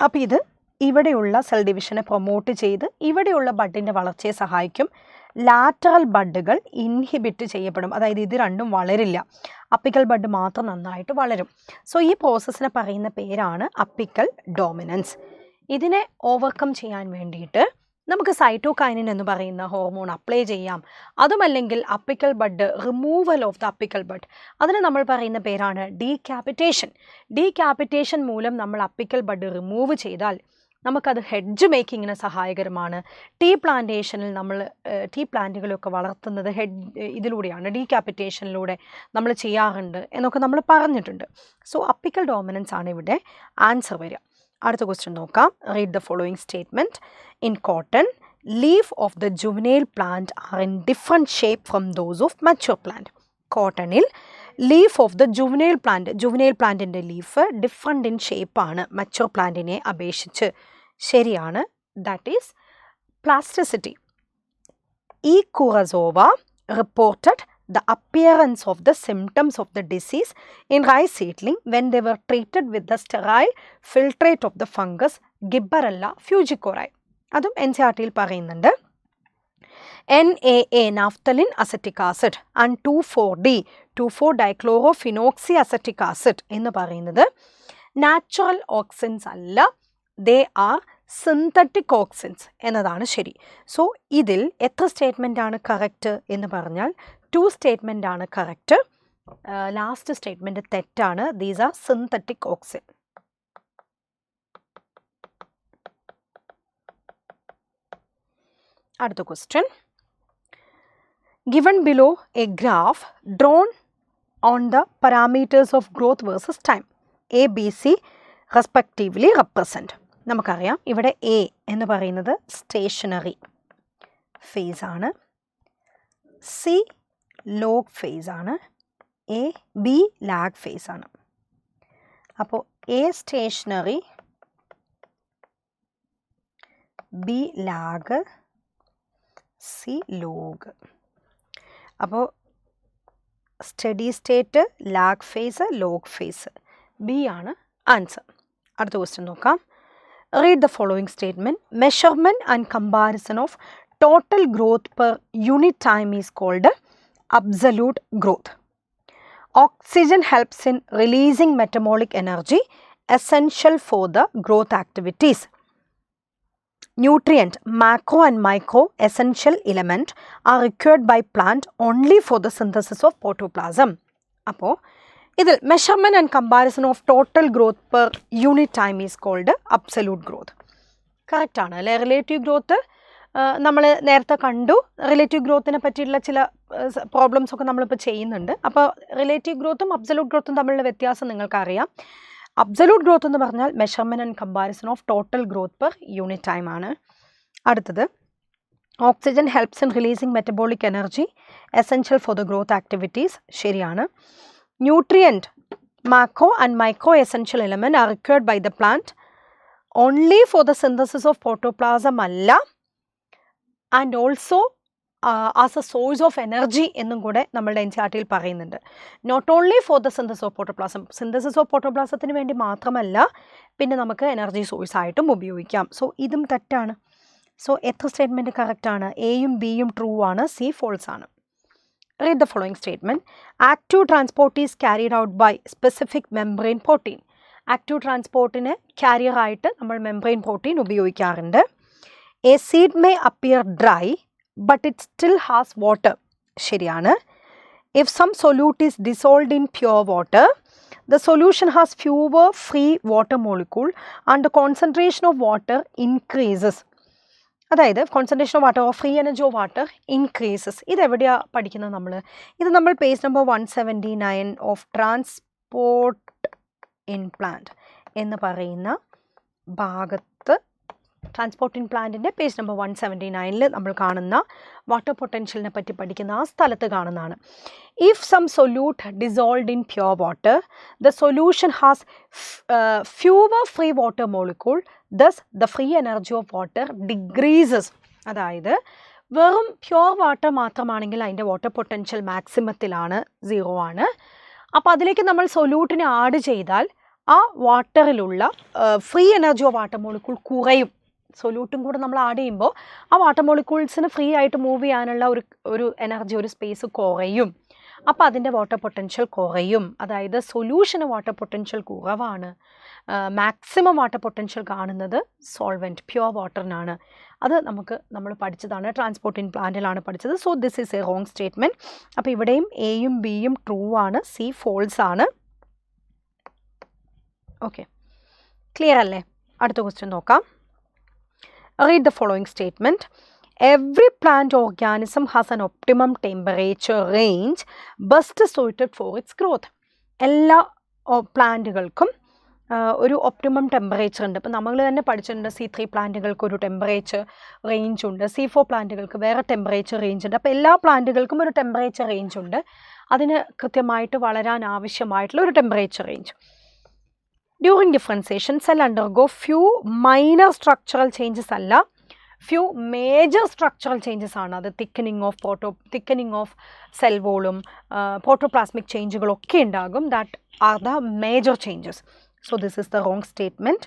അപ്പോൾ ഇത് ഇവിടെയുള്ള സെൽ ഡിവിഷനെ പ്രൊമോട്ട് ചെയ്ത് ഇവിടെയുള്ള ബഡിൻ്റെ വളർച്ചയെ സഹായിക്കും. ലാറ്ററൽ ബഡുകൾ ഇൻഹിബിറ്റ് ചെയ്യപ്പെടും, അതായത് ഇത് രണ്ടും വളരില്ല, അപ്പിക്കൽ ബഡ് മാത്രം നന്നായിട്ട് വളരും. സോ ഈ പ്രോസസ്സിനെ പറയുന്ന പേരാണ് അപ്പിക്കൽ ഡോമിനൻസ്. ഇതിനെ ഓവർകം ചെയ്യാൻ വേണ്ടിയിട്ട് നമുക്ക് സൈറ്റോകൈനിൻ എന്ന് പറയുന്ന ഹോർമോൺ അപ്ലൈ ചെയ്യാം. അതുമല്ലെങ്കിൽ apical bud, removal of the apical bud, അതിന് നമ്മൾ പറയുന്ന പേരാണ് ഡീക്യാപിറ്റേഷൻ. ഡീക്യാപിറ്റേഷൻ മൂലം നമ്മൾ അപ്പിക്കൽ ബഡ് റിമൂവ് ചെയ്താൽ നമുക്കത് ഹെഡ്ജ് മേക്കിങ്ങിന് സഹായകരമാണ്. ടീ പ്ലാന്റേഷനിൽ നമ്മൾ ടീ പ്ലാന്റുകളൊക്കെ വളർത്തുന്നത് ഇതിലൂടെയാണ്, ഡീക്യാപിറ്റേഷനിലൂടെ നമ്മൾ ചെയ്യാറുണ്ട് എന്നൊക്കെ നമ്മൾ പറഞ്ഞിട്ടുണ്ട്. സോ അപ്പിക്കൽ ഡോമിനൻസ് ആണ് ഇവിടെ ആൻസർ വരിക. അടുത്ത ക്വസ്റ്റ്യൻ നോക്കാം. Read the following statement. In cotton, leaf of the juvenile plant are in different shape from those of mature plant. കോട്ടണിൽ ലീഫ് ഓഫ് ദ ജുവനൈൽ പ്ലാന്റിൻ്റെ ലീഫ് ഡിഫറെൻ്റ് ഇൻ ഷേപ്പാണ് mature പ്ലാന്റിനെ അപേക്ഷിച്ച്. ശരിയാണ്. That is plasticity. ഈ Kurosawa reported the appearance of the symptoms of the disease in rice seedling when they were treated with the sterile filtrate of the fungus Gibberella fugicori. അതും NCERT-യിൽ പറയുന്നുണ്ട്. NAA naphthalene acetic acid and 2,4-D 2,4-dichlorophenoxyacetic acid എന്ന് പറയുന്നത് natural auxins അല്ല, they are synthetic auxins എന്നതാണ് ശരി. So ഇതിൽ എത്ര statement ആണ് കറക്റ്റ് എന്ന് പറഞ്ഞാൽ 2 സ്റ്റേറ്റ്മെൻ്റ് ആണ് കറക്റ്റ്. ലാസ്റ്റ് സ്റ്റേറ്റ്മെൻറ്റ് തെറ്റാണ്. These are synthetic auxin. അടുത്ത question. Given below a graph drawn on the parameters of growth versus time, A, B, C respectively represent. നമുക്കറിയാം ഇവിടെ A എന്ന് പറയുന്നത് സ്റ്റേഷനറി ഫേസ് ആണ്, C ലോഗ് ഫേസ് ആണ്, A, B lag phase ആണ്. അപ്പോൾ A stationary, B lag, C log. അപ്പോൾ steady state, lag phase, log phase, B ആണ് ആൻസർ. അടുത്ത ക്വസ്റ്റ്യൻ നോക്കാം. Read the following statement. Measurement and comparison of total growth per unit time is called absolute growth. Oxygen helps in releasing metabolic energy essential for the growth activities. Nutrient, macro and micro essential element are required by plant only for the synthesis of protoplasm. അപ്പോൾ ഇതിൽ measurement and comparison of total growth per unit time is called absolute growth. കറക്റ്റാണ് അല്ലേ? Relative growth നമ്മൾ നേരത്തെ കണ്ടു. Relative ഗ്രോത്തിനെ പറ്റിയിട്ടുള്ള ചില problems ഒക്കെ നമ്മളിപ്പോൾ ചെയ്യുന്നുണ്ട്. അപ്പോൾ റിലേറ്റീവ് ഗ്രോത്തും അബ്സല്യൂട്ട് ഗ്രോത്തും തമ്മിലുള്ള വ്യത്യാസം നിങ്ങൾക്കറിയാം. അബ്സല്യൂട്ട് ഗ്രോത്ത് എന്ന് പറഞ്ഞാൽ measurement and comparison of total growth per unit time ആണ്. അടുത്തത് oxygen helps in releasing metabolic energy essential for the growth activities. ശരിയാണ്. Nutrient, macro and micro essential element are required by the plant only for the synthesis of protoplasm അല്ല, and also as a source of energy എന്നും കൂടെ നമ്മളുടെ NCERT-യിൽ പറയുന്നുണ്ട്. Not only for the synthesis of protoplasm, synthesis of പ്രോട്ടോപ്ലാസത്തിന് വേണ്ടി മാത്രമല്ല, പിന്നെ നമുക്ക് എനർജി സോഴ്സ് ആയിട്ടും ഉപയോഗിക്കാം. സോ ഇതും തെറ്റാണ്. സോ എത്ര സ്റ്റേറ്റ്മെൻറ്റ് കറക്റ്റാണ്? എയും ബിയും ട്രൂ ആണ്, സി ഫോൾസ് ആണ്. Read the following statement. Active transport is carried out by specific membrane protein. Active ട്രാൻസ്പോർട്ടിന് ക്യാരിയറായിട്ട് നമ്മൾ മെംബ്രെയിൻ പ്രോട്ടീൻ ഉപയോഗിക്കാറുണ്ട്. A seed may appear dry but it still has water. ശരിയാണ്. If some solute is dissolved in pure water, the solution has fewer free water molecule and the concentration of water increases. അതായത് concentration of water, free energy of water increases. ഇതെവിടെയാണ് പഠിക്കുന്നത് നമ്മൾ? ഇത് നമ്മൾ page number 179 of transport in plant എന്ന് പറയുന്ന ഭാഗത്ത്, transport in പ്ലാന്റിൻ്റെ പേജ് നമ്പർ 179 നമ്മൾ കാണുന്ന വാട്ടർ പൊട്ടൻഷ്യലിനെ പറ്റി പഠിക്കുന്ന ആ സ്ഥലത്ത് കാണുന്നതാണ്. If some solute dissolved in pure water, the solution has fewer free water molecule, thus the free energy of water decreases. അതായത് വെറും പ്യുവർ വാട്ടർ മാത്രമാണെങ്കിൽ അതിൻ്റെ വാട്ടർ പൊട്ടൻഷ്യൽ മാക്സിമത്തിലാണ്, 0 ആണ്. അപ്പോൾ അതിലേക്ക് നമ്മൾ സൊല്യൂട്ടിനെ ആഡ് ചെയ്താൽ ആ വാട്ടറിലുള്ള free energy of water molecule കുറയും. സൊല്യൂട്ടും കൂടെ നമ്മൾ ആഡ് ചെയ്യുമ്പോൾ ആ വാട്ടർ മോളിക്യൂൾസിന് ഫ്രീ ആയിട്ട് മൂവ് ചെയ്യാനുള്ള ഒരു എനർജി, ഒരു സ്പേസ് കുറയും. അപ്പോൾ അതിൻ്റെ വാട്ടർ പൊട്ടൻഷ്യൽ കുറയും. അതായത് സൊല്യൂഷന് വാട്ടർ പൊട്ടൻഷ്യൽ കുറവാണ്. മാക്സിമം വാട്ടർ പൊട്ടൻഷ്യൽ കാണുന്നത് സോൾവെൻറ്റ് പ്യുവർ വാട്ടറിനാണ്. അത് നമ്മൾ പഠിച്ചതാണ്, ട്രാൻസ്പോർട്ടിംഗ് പ്ലാന്റിലാണ് പഠിച്ചത്. So this is A wrong statement. അപ്പോൾ ഇവിടെയും എയും ബിയും ട്രൂ ആണ്, സി ഫോൾസ് ആണ്. ഓക്കെ, ക്ലിയർ അല്ലേ? അടുത്ത ക്വസ്റ്റ്യൻ നോക്കാം. Read the following statement. Every plant organism has an optimum temperature range best suited for its growth. എല്ലാ പ്ലാന്റുകൾക്കും ഒരു ഒപ്റ്റിമം ടെമ്പറേച്ചർ ഉണ്ട്. ഇപ്പോൾ നമ്മൾ തന്നെ പഠിച്ചിട്ടുണ്ട് C3 പ്ലാന്റുകൾക്ക് ഒരു ടെമ്പറേച്ചർ റേഞ്ച് ഉണ്ട്, C4 പ്ലാന്റുകൾക്ക് വേറെ ടെമ്പറേച്ചർ റേഞ്ച് ഉണ്ട്. അപ്പോൾ എല്ലാ പ്ലാന്റുകൾക്കും ഒരു ടെമ്പറേച്ചർ റേഞ്ച് ഉണ്ട്, അതിന് കൃത്യമായിട്ട് വളരാൻ ആവശ്യമായിട്ടുള്ള ഒരു temperature range. During differentiation, cell undergo few minor structural changes അല്ല, few major structural changes ആണ്. അത് thickening of cell volume, protoplasmic changeകളൊക്കെ ഉണ്ടാകും. That are the major changes. So this is the wrong statement.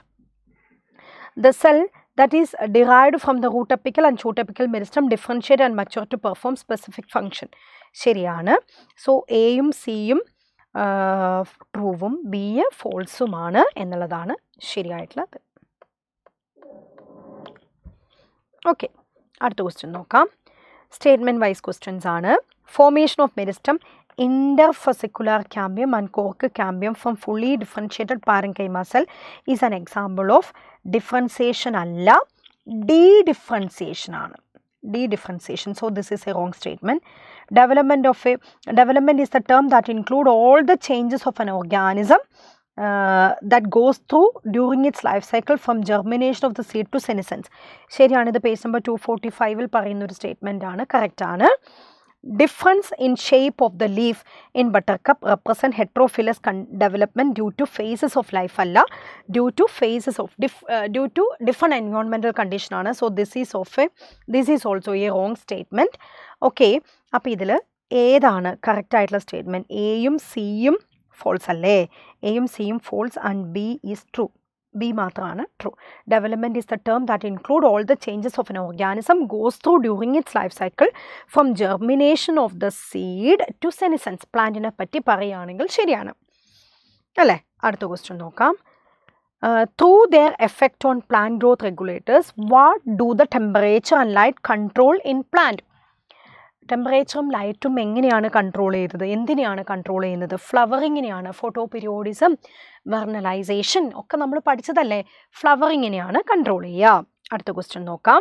The cell that is derived from the root apical and shoot apical meristem differentiate and mature to perform specific function. ശരിയാണ്. So എയും സിയും ട്രൂവും B ഫോൾസുമാണ് എന്നുള്ളതാണ് ശരിയായിട്ടുള്ളത്. Okay, അടുത്ത question നോക്കാം. Statement wise questions ആണ്. Formation of meristem interfascicular cambium and cork cambium from fully differentiated parenchyma cell is an example of differentiation alla, de-differentiation aanu. De-differentiation. So this is a wrong statement. Development is the term that include all the changes of an organism that goes through during its life cycle from germination of the seed to senescence. ശരിയാണ്. ഇത് page number 245 പറയുന്ന ഒരു statement ആണ്. Correct ആണ്. Difference in shape of the leaf in buttercup represent heterophyllous development due to phases of life alla, due to different environmental condition aanu. So this is also a wrong statement. Okay, appo idile edana correct aayittulla statement? A yum C yum false alle. A yum C yum false and B is true. B മാത്രമാണ് true. Development is the term that include all the changes of an organism goes through during its life cycle from germination of the seed to senescence. പ്ലാന്റിനെ പറ്റി പറയുകയാണെങ്കിൽ ശരിയാണ് അല്ലേ? അടുത്ത question നോക്കാം. Through their effect on plant growth regulators, what do the temperature and light control in plant? ടെമ്പറേച്ചറും ലൈറ്റും എങ്ങനെയാണ് control ചെയ്തത്? എന്തിനെയാണ് കൺട്രോൾ ചെയ്യുന്നത്? ഫ്ലവറിങ്ങിനെയാണ്. ഫോട്ടോ പീരിയോഡിസം, വെർണലൈസേഷൻ ഒക്കെ നമ്മൾ പഠിച്ചതല്ലേ? ഫ്ലവറിങ്ങിനെയാണ് കൺട്രോൾ ചെയ്യുക. അടുത്ത ക്വസ്റ്റ്യൻ നോക്കാം.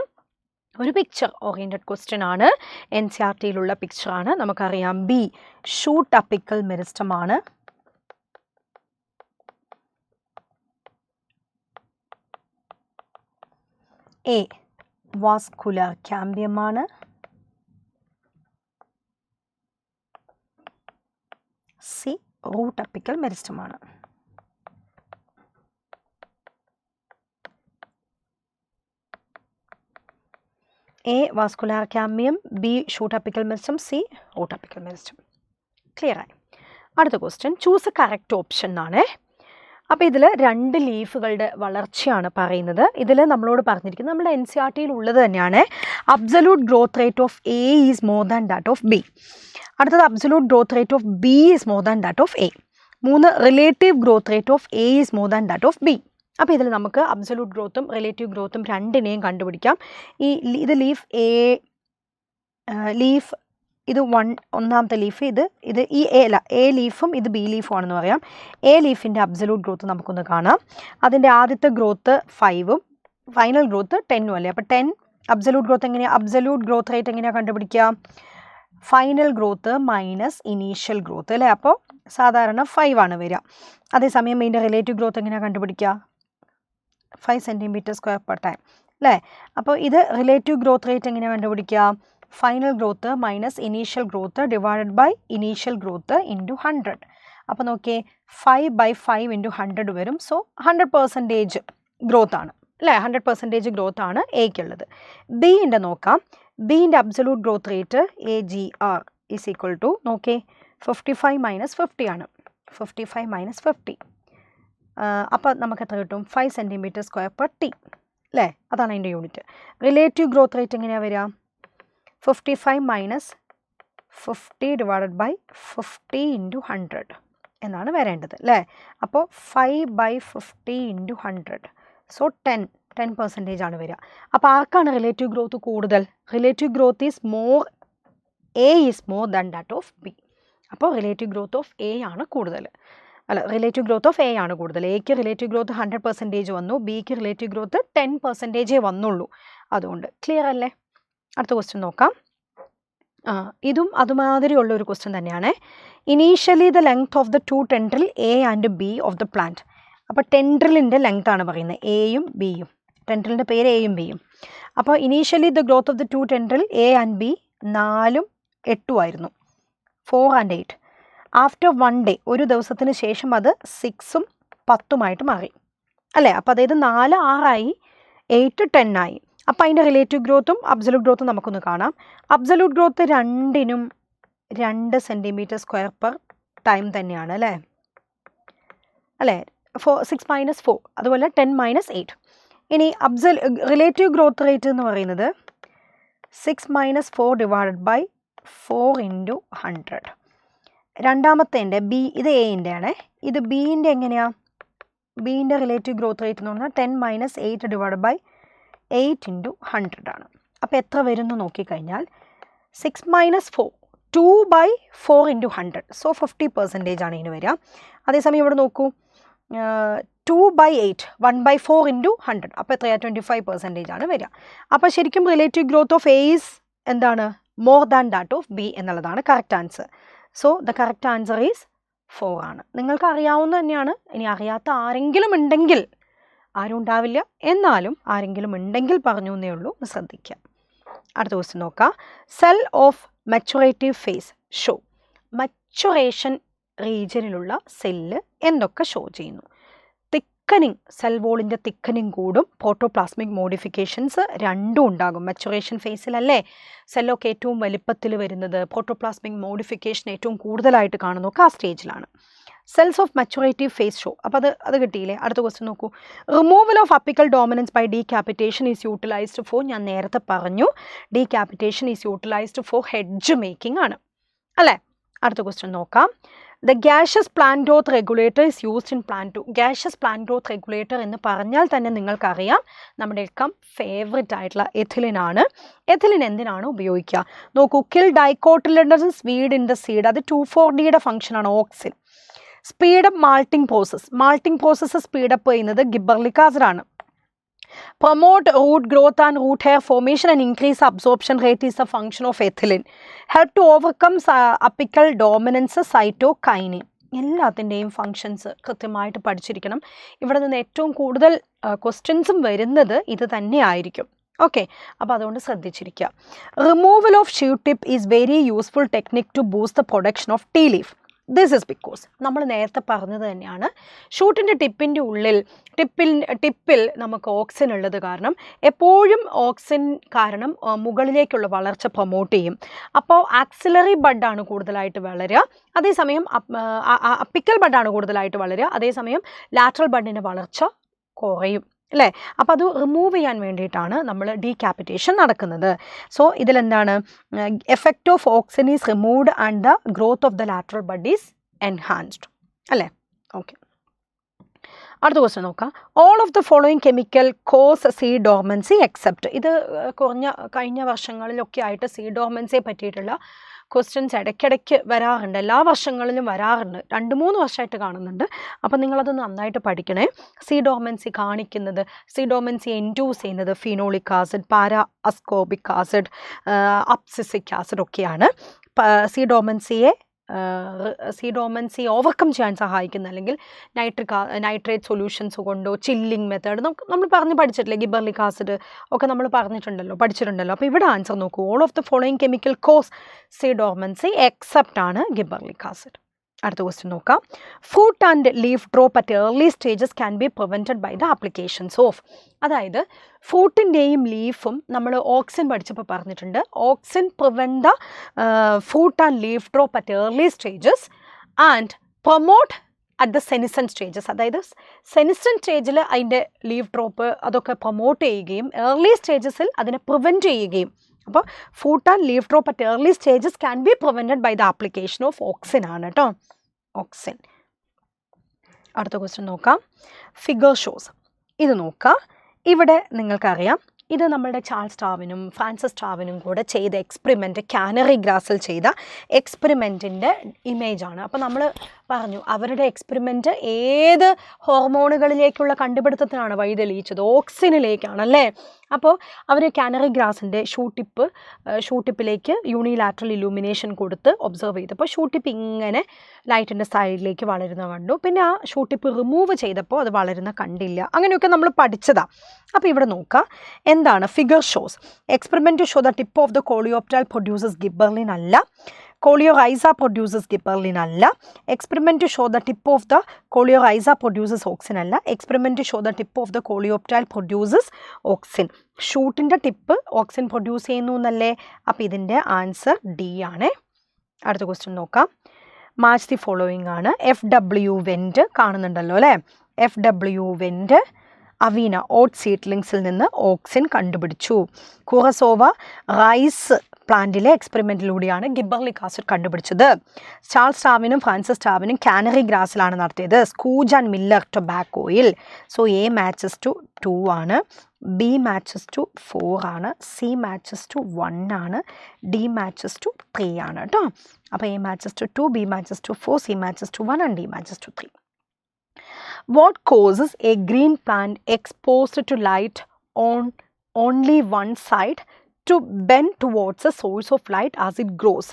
ഒരു പിക്ചർ ഓറിയൻറ്റഡ് ക്വസ്റ്റ്യൻ ആണ്. NCERT-യിലുള്ള പിക്ചറാണ്. നമുക്കറിയാം ബി ഷൂട്ട് അപ്പിക്കൽ മെരിസ്റ്റം ആണ്. എ വാസ്കുലർ ക്യാമ്പിയം ആണ്. സി റൂട്ട് അപ്പിക്കൽ മെരിസ്റ്റം ആണ്. A vascular cambium, B shoot apical meristem, C root apical meristem. Clear ആയി. അടുത്ത question choose a correct option എന്നാണ്. അപ്പോൾ ഇതിൽ രണ്ട് ലീഫുകളുടെ വളർച്ചയാണ് പറയുന്നത്. ഇതിൽ നമ്മളോട് പറഞ്ഞിരിക്കുന്നത് നമ്മുടെ NCERT-യിൽ ഉള്ളത് തന്നെയാണ്. Absolute growth rate of A is more than that of B. അടുത്തത് absolute growth rate of B is more than that of A. 3 relative growth rate of A is more than that of B. അപ്പോൾ ഇതിൽ നമുക്ക് absolute ഗ്രോത്തും relative ഗ്രോത്തും രണ്ടിനെയും കണ്ടുപിടിക്കാം. ഇത് leaf A, leaf ഇത് ഒന്നാമത്തെ leaf, ഇത് ഈ എ ലീഫും ഇത് ബി ലീഫും ആണെന്ന് പറയാം. എ ലീഫിൻ്റെ അബ്സല്യൂട്ട് ഗ്രോത്ത് നമുക്കൊന്ന് കാണാം. അതിൻ്റെ ആദ്യത്തെ ഗ്രോത്ത് 5ഉം ഫൈനൽ ഗ്രോത്ത് 10ഉം അല്ലേ? അപ്പോൾ 10 അബ്സല്യൂട്ട് ഗ്രോത്ത് എങ്ങനെയാണ്? അബ്സല്യൂട്ട് ഗ്രോത്ത് റേറ്റ് എങ്ങനെയാണ് കണ്ടുപിടിക്കുക? Final growth minus initial growth അല്ലേ? അപ്പോൾ സാധാരണ 5 ആണ് വരിക. അതേസമയം ഇതിൻ്റെ റിലേറ്റീവ് ഗ്രോത്ത് എങ്ങനെയാണ് കണ്ടുപിടിക്കുക? 5 cm² per time അല്ലേ? അപ്പോൾ ഇത് റിലേറ്റീവ് ഗ്രോത്ത് റേറ്റ് എങ്ങനെയാണ് കണ്ടുപിടിക്കുക? Final growth minus initial growth divided by initial growth into 100. അപ്പോൾ നോക്കിയേ 5/5 × 100 വരും. സോ 100% ഗ്രോത്ത് ആണ് അല്ലേ? 100% ഗ്രോത്ത് ആണ് എക്കുള്ളത്. ബിൻ്റെ നോക്കാം. ബിൻ്റെ absolute growth rate AGR is equal to നോക്കേ 55 - 50 ആണ്. 55 minus 50. അപ്പോൾ നമുക്ക് എത്ര കിട്ടും? 5 cm²/t അല്ലേ? അതാണ് അതിൻ്റെ യൂണിറ്റ്. റിലേറ്റീവ് ഗ്രോത്ത് റേറ്റ് എങ്ങനെയാണ് വരിക? 55 minus 50 divided by 50 into 100 എന്നാണ് വരേണ്ടത് അല്ലേ? അപ്പോൾ 5/50 into 100. സോ 10% ആണ് വരിക. അപ്പോൾ ആർക്കാണ് റിലേറ്റീവ് ഗ്രോത്ത് കൂടുതൽ? Relative growth is more, A is more than that of B. അപ്പോൾ റിലേറ്റീവ് ഗ്രോത്ത് ഓഫ് എ ആണ് കൂടുതൽ. റിലേറ്റീവ് ഗ്രോത്ത് ഓഫ് എ ആണ് കൂടുതൽ. എക്ക് റിലേറ്റീവ് ഗ്രോത്ത് 100% വന്നു, ബിക്ക് റിലേറ്റീവ് ഗ്രോത്ത് 10% വന്നുള്ളൂ. അതുകൊണ്ട് ക്ലിയർ അല്ലേ? അടുത്ത ക്വസ്റ്റ്യൻ നോക്കാം. ഇതും അതുമാതിരിയുള്ള ഒരു ക്വസ്റ്റ്യൻ തന്നെയാണ്. Initially the length of the 2 tendril A and B of the plant. അപ്പോൾ ടെൻഡ്രിലിൻ്റെ ലെങ്ത് ആണ് പറയുന്നത്, എയും ബിയും. ടെൻഡ്രിലിൻ്റെ പേര് എയും ബിയും. അപ്പോൾ initially the growth of the 2 tendril A and B 4ഉം 8ഉം ആയിരുന്നു, 4 and 8. ആഫ്റ്റർ 1 day, ഒരു ദിവസത്തിന് ശേഷം അത് 6ഉം 10ഉമായിട്ട് മാറി അല്ലേ? അപ്പോൾ അതായത് 4 6 8 10 ആയി. അപ്പോൾ അതിൻ്റെ റിലേറ്റീവ് ഗ്രോത്തും അബ്സല്യൂട്ട് ഗ്രോത്തും നമുക്കൊന്ന് കാണാം. അബ്സല്യൂട്ട് ഗ്രോത്ത് രണ്ടിനും 2 cm²/time തന്നെയാണ് അല്ലേ? 6 minus 4, അതുപോലെ 10 minus 8. ഇനി റിലേറ്റീവ് ഗ്രോത്ത് റേറ്റ് എന്ന് പറയുന്നത് 6 minus 4 divided by 4 into 100. രണ്ടാമത്തേൻ്റെ B, ഇത് എൻ്റെ ആണ്, ഇത് ബീൻ്റെ എങ്ങനെയാണ്? ബീൻ്റെ റിലേറ്റീവ് ഗ്രോത്ത് റേറ്റ് എന്ന് പറഞ്ഞാൽ 10 minus 8 divided by 8 into 100 ആണ്. അപ്പോൾ എത്ര വരുന്നു നോക്കിക്കഴിഞ്ഞാൽ 6 minus 4, 2/4 into 100. സോ 50% ആണ് ഇതിന് വരിക. അതേസമയം ഇവിടെ നോക്കൂ, 2/8, 1/4 into 100. അപ്പോൾ എത്രയാണ്? 25% ആണ് വരിക. അപ്പോൾ ശരിക്കും relative growth of A is എന്താണ്? More than that of B എന്നുള്ളതാണ് correct answer. So the correct answer is 4 ആണ്. നിങ്ങൾക്ക് അറിയാവുന്ന തന്നെയാണ്. ഇനി അറിയാത്ത ആരെങ്കിലും ഉണ്ടെങ്കിൽ, ആരും ഉണ്ടാവില്ല, എന്നാലും ആരെങ്കിലും ഉണ്ടെങ്കിൽ പറഞ്ഞു എന്നേ ഉള്ളൂ, ശ്രദ്ധിക്കുക. അടുത്ത ക്വസ്റ്റ്യൻ നോക്കാം. Cell of maturative phase show. Maturation റീജിയനിലുള്ള സെല്ല് എന്തൊക്കെ ഷോ ചെയ്യുന്നു? തിക്കനിങ്, സെൽ വോളിൻ്റെ തിക്കനിങ് കൂടും. പ്രോട്ടോപ്ലാസ്മിക് മോഡിഫിക്കേഷൻസ് രണ്ടും ഉണ്ടാകും മച്ചുറേഷൻ ഫേസിലല്ലേ? സെല്ലൊക്കെ ഏറ്റവും വലിപ്പത്തിൽ വരുന്നത്, പ്രോട്ടോപ്ലാസ്മിക് മോഡിഫിക്കേഷൻ ഏറ്റവും കൂടുതലായിട്ട് കാണുന്നതൊക്കെ ആ സ്റ്റേജിലാണ്. Cells of maturative phase show. അപ്പോൾ അത് കിട്ടിയില്ലേ? അടുത്ത ക്വസ്റ്റ്യൻ നോക്കൂ. Removal of apical dominance by decapitation is utilised for, ഞാൻ നേരത്തെ പറഞ്ഞു, decapitation is utilised for hedge making ആണ് അല്ലേ? അടുത്ത ക്വസ്റ്റ്യൻ നോക്കാം. The gaseous plant growth regulator is used in plant 2. Gaseous plant growth regulator എന്ന് പറഞ്ഞാൽ തന്നെ നിങ്ങൾക്കറിയാം, നമ്മുടെ ഫേവറേറ്റ് ആയിട്ടുള്ള എഥിലിൻ ആണ്. എഥിലിൻ എന്തിനാണ് ഉപയോഗിക്കുക നോക്കൂ. Kill dicotyledons weed in the seed, അത് 2,4-ഡിയുടെ ഫംഗ്ഷനാണ്, auxin. Speed up malting process speed up ചെയ്യുന്നത് ഗിബർലിക് ആസിഡ് ആണ്. Promote root growth and root hair formation and increase absorption rate is a function of ethylene. Help to overcome apical dominance cytokinin. എല്ലാത്തിൻ്റെയും functions കൃത്യമായിട്ട് പഠിച്ചിരിക്കണം. ഇവിടെ നിന്ന് ഏറ്റവും കൂടുതൽ ക്വസ്റ്റ്യൻസും വരുന്നത് ഇത് തന്നെ ആയിരിക്കും. ഓക്കെ, അപ്പോൾ അതുകൊണ്ട് ശ്രദ്ധിച്ചിരിക്കുക. Removal of shoot tip is very useful technique to boost the production of tea leaf. This is because നമ്മൾ നേരത്തെ പറഞ്ഞത് തന്നെയാണ്, ഷൂട്ടിൻ്റെ ടിപ്പിൻ്റെ ഉള്ളിൽ ടിപ്പിൽ നമുക്ക് ഓക്സിൻ ഉള്ളത് കാരണം എപ്പോഴും ഓക്സിൻ കാരണം മുകളിലേക്കുള്ള വളർച്ച പ്രൊമോട്ട് ചെയ്യും. അപ്പോൾ ആക്സിലറി ബഡാണ് കൂടുതലായിട്ട് വളരുക, അതേസമയം അപ്പിക്കൽ ബഡാണ് കൂടുതലായിട്ട് വളരുക, അതേസമയം ലാറ്ററൽ ബഡിൻ്റെ വളർച്ച കുറയും അല്ലേ? അപ്പോൾ അത് റിമൂവ് ചെയ്യാൻ വേണ്ടിയിട്ടാണ് നമ്മൾ ഡീക്യാപിറ്റേഷൻ നടക്കുന്നത്. സോ ഇതിലെന്താണ്? Effect of auxin is removed and the growth of the lateral bud is enhanced അല്ലേ? ഓക്കെ, അടുത്ത ക്വസ്റ്റ്യൻ നോക്കാം. All of the following chemical cause seed dormancy except. ഇത് കഴിഞ്ഞ വർഷങ്ങളിലൊക്കെ ആയിട്ട് സീ ഡോർമൻസിയെ പറ്റിയിട്ടുള്ള ക്വസ്റ്റ്യൻസ് ഇടയ്ക്കിടയ്ക്ക് വരാറുണ്ട്, എല്ലാ വർഷങ്ങളിലും വരാറുണ്ട്, 2-3 വർഷമായിട്ട് കാണുന്നുണ്ട്. അപ്പം നിങ്ങളത് നന്നായിട്ട് പഠിക്കണേ. സീ ഡോർമൻസി കാണിക്കുന്നത്, സീ ഡോർമൻസി ഇൻഡ്യൂസ് ചെയ്യുന്നത് phenolic acid, para ascorbic acid, abscisic acid ഒക്കെയാണ്. സീ ഡോർമൻസി ഓവർകം ചെയ്യാൻ സഹായിക്കുന്ന, അല്ലെങ്കിൽ നൈട്രേറ്റ് സൊല്യൂഷൻസ് കൊണ്ടോ ചില്ലിങ് മെത്തേഡ് നമ്മൾ പഠിച്ചിട്ടില്ലേ? ഗിബർലിക് ആസിഡ് ഒക്കെ നമ്മൾ പഠിച്ചിട്ടുണ്ടല്ലോ. അപ്പോൾ ഇവിടെ ആൻസർ നോക്കൂ. All of the following chemical cause seed dormancy except ആണ് ഗിബർലിക് ആസിഡ്. അടുത്ത ക്വസ്റ്റ്യൻ നോക്കാം. Fruit and leaf drop at early stages can be prevented by the applications of. അതായത് ഫ്രൂട്ടിൻ്റെയും ലീഫും നമ്മൾ ഓക്സിൻ പഠിച്ചപ്പോൾ പറഞ്ഞിട്ടുണ്ട്, auxin prevent the fruit and leaf drop at early stages and promote at the senescent stages, അതായത് senescent സ്റ്റേജിൽ അതിൻ്റെ leave drop അതൊക്കെ പ്രൊമോട്ട് ചെയ്യുകയും ഏർലി സ്റ്റേജസിൽ അതിനെ പ്രിവെൻറ്റ് ചെയ്യുകയും. അപ്പോൾ fruit and leaf drop at early stages can be prevented by the application of auxin ആണ് കേട്ടോ, ഓക്സിൻ. അടുത്ത ക്വസ്റ്റ്യൻ നോക്കാം. Figure shows. ഇത് നോക്കാം. ഇവിടെ നിങ്ങൾക്കറിയാം, ഇത് നമ്മളുടെ ചാൾസ് ഡാർവിനും ഫ്രാൻസിസ് ഡാർവിനും കൂടെ ചെയ്ത എക്സ്പെരിമെൻറ്റ്, കാനറി ഗ്രാസിൽ ചെയ്ത എക്സ്പെരിമെൻറ്റിൻ്റെ ഇമേജാണ്. അപ്പോൾ നമ്മൾ പറഞ്ഞു അവരുടെ എക്സ്പെരിമെൻറ്റ് ഏത് ഹോർമോണുകളിലേക്കുള്ള കണ്ടുപിടുത്തത്തിനാണ് വഴി തെളിയിച്ചത്, ഓക്സിനിലേക്കാണല്ലേ. അപ്പോൾ അവർ കാനറി ഗ്രാസിൻ്റെ ഷൂട്ടിപ്പിലേക്ക് യൂണിലാറ്ററൽ ഇലൂമിനേഷൻ കൊടുത്ത് ഒബ്സർവ് ചെയ്തപ്പോൾ ഷൂട്ടിപ്പ് ഇങ്ങനെ ലൈറ്റിൻ്റെ സൈഡിലേക്ക് വളരുന്ന കണ്ടു. പിന്നെ ആ ഷൂട്ടിപ്പ് റിമൂവ് ചെയ്തപ്പോൾ അത് വളരുന്ന കണ്ടില്ല. അങ്ങനെയൊക്കെ നമ്മൾ പഠിച്ചതാണ്. അപ്പോൾ ഇവിടെ നോക്കാം എന്താണ് figure shows. Experiment show the tip of the coleoptile produces gibberellin അല്ല, കോളിയോറൈസ പ്രൊഡ്യൂസസ് ഗിബർലിൻ അല്ല. Experiment show the tip of the coleorhiza produces auxin അല്ല. Experiment show the tip of the coleoptile produces auxin. ഷൂട്ടിൻ്റെ tip auxin produce ചെയ്യുന്നു എന്നല്ലേ. അപ്പോൾ ഇതിൻ്റെ answer D ആണ്. അടുത്ത ക്വസ്റ്റ്യൻ നോക്കാം. മാച്ച് ദി ഫോളോയിങ് ആണ്. FW വെൻറ്റ് കാണുന്നുണ്ടല്ലോ അല്ലേ. FW വെൻറ്റ് അവീന ഓട്ട് സീഡ്ലിങ്സിൽ നിന്ന് ഓക്സിൻ കണ്ടുപിടിച്ചു. കുറസോവ റൈസ് പ്ലാന്റിലെ എക്സ്പെരിമെൻറ്റിലൂടെയാണ് ഗിബർലിക് ആസിഡ് കണ്ടുപിടിച്ചത്. ചാൾസ് ഡാർവിനും ഫ്രാൻസിസ് ഡാർവിനും കാനറി ഗ്രാസിലാണ് നടത്തിയത്. സ്കൂജ് ആൻഡ് മില്ലർ ടൊബാക്കോയിൽ. സോ A മാച്ചസ് ടു 2 ആണ്, B മാച്ചസ് ടു 4 ആണ്, C മാച്ചസ് ടു 1 ആണ്, D മാച്ചസ് ടു 3 ആണ് കേട്ടോ. അപ്പോൾ A matches to 2, B matches to 4, C matches to 1 and D matches to 3. What causes a green plant exposed to light on only one side to bend towards a source of light as it grows?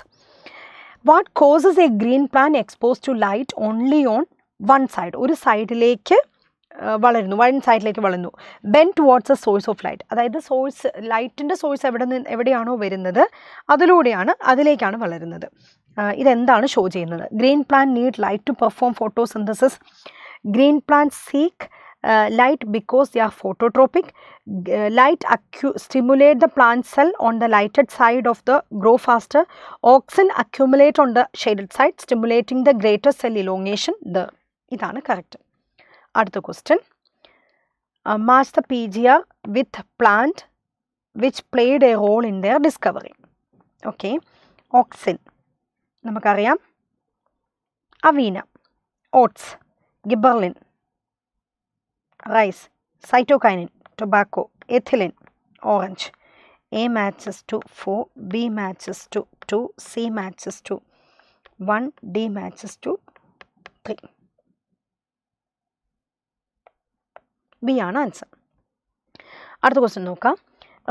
What causes a green plant exposed to light only on one side? ഒരു സൈഡിലേക്ക് വളരുന്നു, one സൈഡിലേക്ക് വളരുന്നു. Bend towards a source of light, അതായത് source ലൈറ്റിൻ്റെ source എവിടെയാണോ വരുന്നത് അതിലേക്കാണ് വളരുന്നത്. ഇതെന്താണ് ഷോ ചെയ്യുന്നത്? Green plant need light to perform photosynthesis. Green plants seek light because they are phototropic. Light stimulate the plant cell on the lighted side of the grow faster. Auxin accumulate on the shaded side, stimulating the greater cell elongation. ഇതാണ് correct. അടുത്ത question. Match the PGR with plant which played a role in their discovery. Okay, auxin നമുക്കറിയാം, Avena, oats, gibberellin, rice, cytokinin, tobacco, ethylene, orange. A matches to 4, B matches to 2, C matches to 1, D matches to 3. B ആണ് answer. അടുത്ത question നോക്കാം.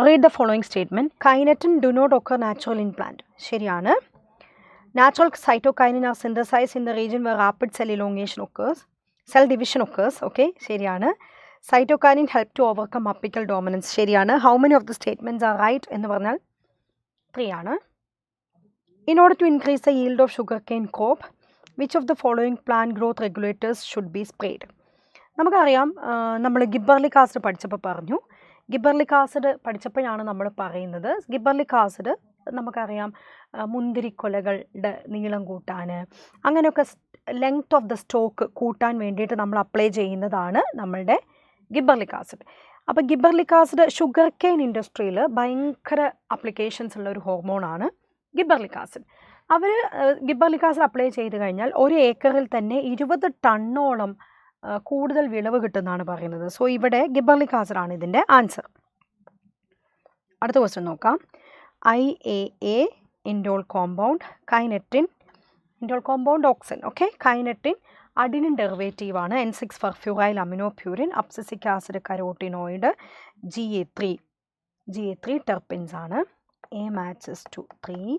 Read the following statement. Kinetin do not occur natural in plant. ശരിയാണ്. Natural cytokinin are synthesized in the region where rapid cell elongation occurs. Cell division occurs. Okay, ശരിയാണ്. Cytokinin help to overcome apical dominance. ശരിയാണ്. How many of the statements are right എന്ന് പറഞ്ഞാൽ 3 ആണ്. In order to increase the yield of sugarcane crop, which of the following plant growth regulators should be sprayed? നമുക്കറിയാം, നമ്മൾ ഗിബർലിക് acid പഠിച്ചപ്പോൾ പറഞ്ഞു. ഗിബർലിക് acid പഠിച്ചപ്പോഴാണ് നമ്മൾ പറയുന്നത് ഗിബർലിക് ആസിഡ് നമുക്കറിയാം മുന്തിരിക്കൊലകളുടെ നീളം കൂട്ടാൻ, അങ്ങനെയൊക്കെ ലെങ്ത് ഓഫ് ദ സ്റ്റോക്ക് കൂട്ടാൻ വേണ്ടിയിട്ട് നമ്മൾ അപ്ലൈ ചെയ്യുന്നതാണ് നമ്മളുടെ ഗിബർലിക് ആസിഡ്. അപ്പോൾ ഗിബർലിക് ആസിഡ് ഷുഗർ കെയിൻ ഇൻഡസ്ട്രിയിൽ ഭയങ്കര അപ്ലിക്കേഷൻസ് ഉള്ള ഒരു ഹോർമോണാണ് ഗിബർലിക് ആസിഡ്. അവർ ഗിബർലിക് ആസിഡ് അപ്ലൈ ചെയ്ത് കഴിഞ്ഞാൽ 1 ഏക്കറിൽ തന്നെ 20 ടണ്ണോളം കൂടുതൽ വിളവ് കിട്ടുമെന്നാണ് പറയുന്നത്. സോ ഇവിടെ ഗിബർലിക് ആസിഡ് ആണ് ഇതിൻ്റെ ആൻസർ. അടുത്ത ക്വസ്റ്റ്യൻ നോക്കാം. IAA indole compound, kinetin indole compound auxin. Okay, kinetin adenine derivative ആണ്. N6 furfuryl aminopurine, abscisic acid carotenoid, GA3 terpenes ആണ്. A matches to 3,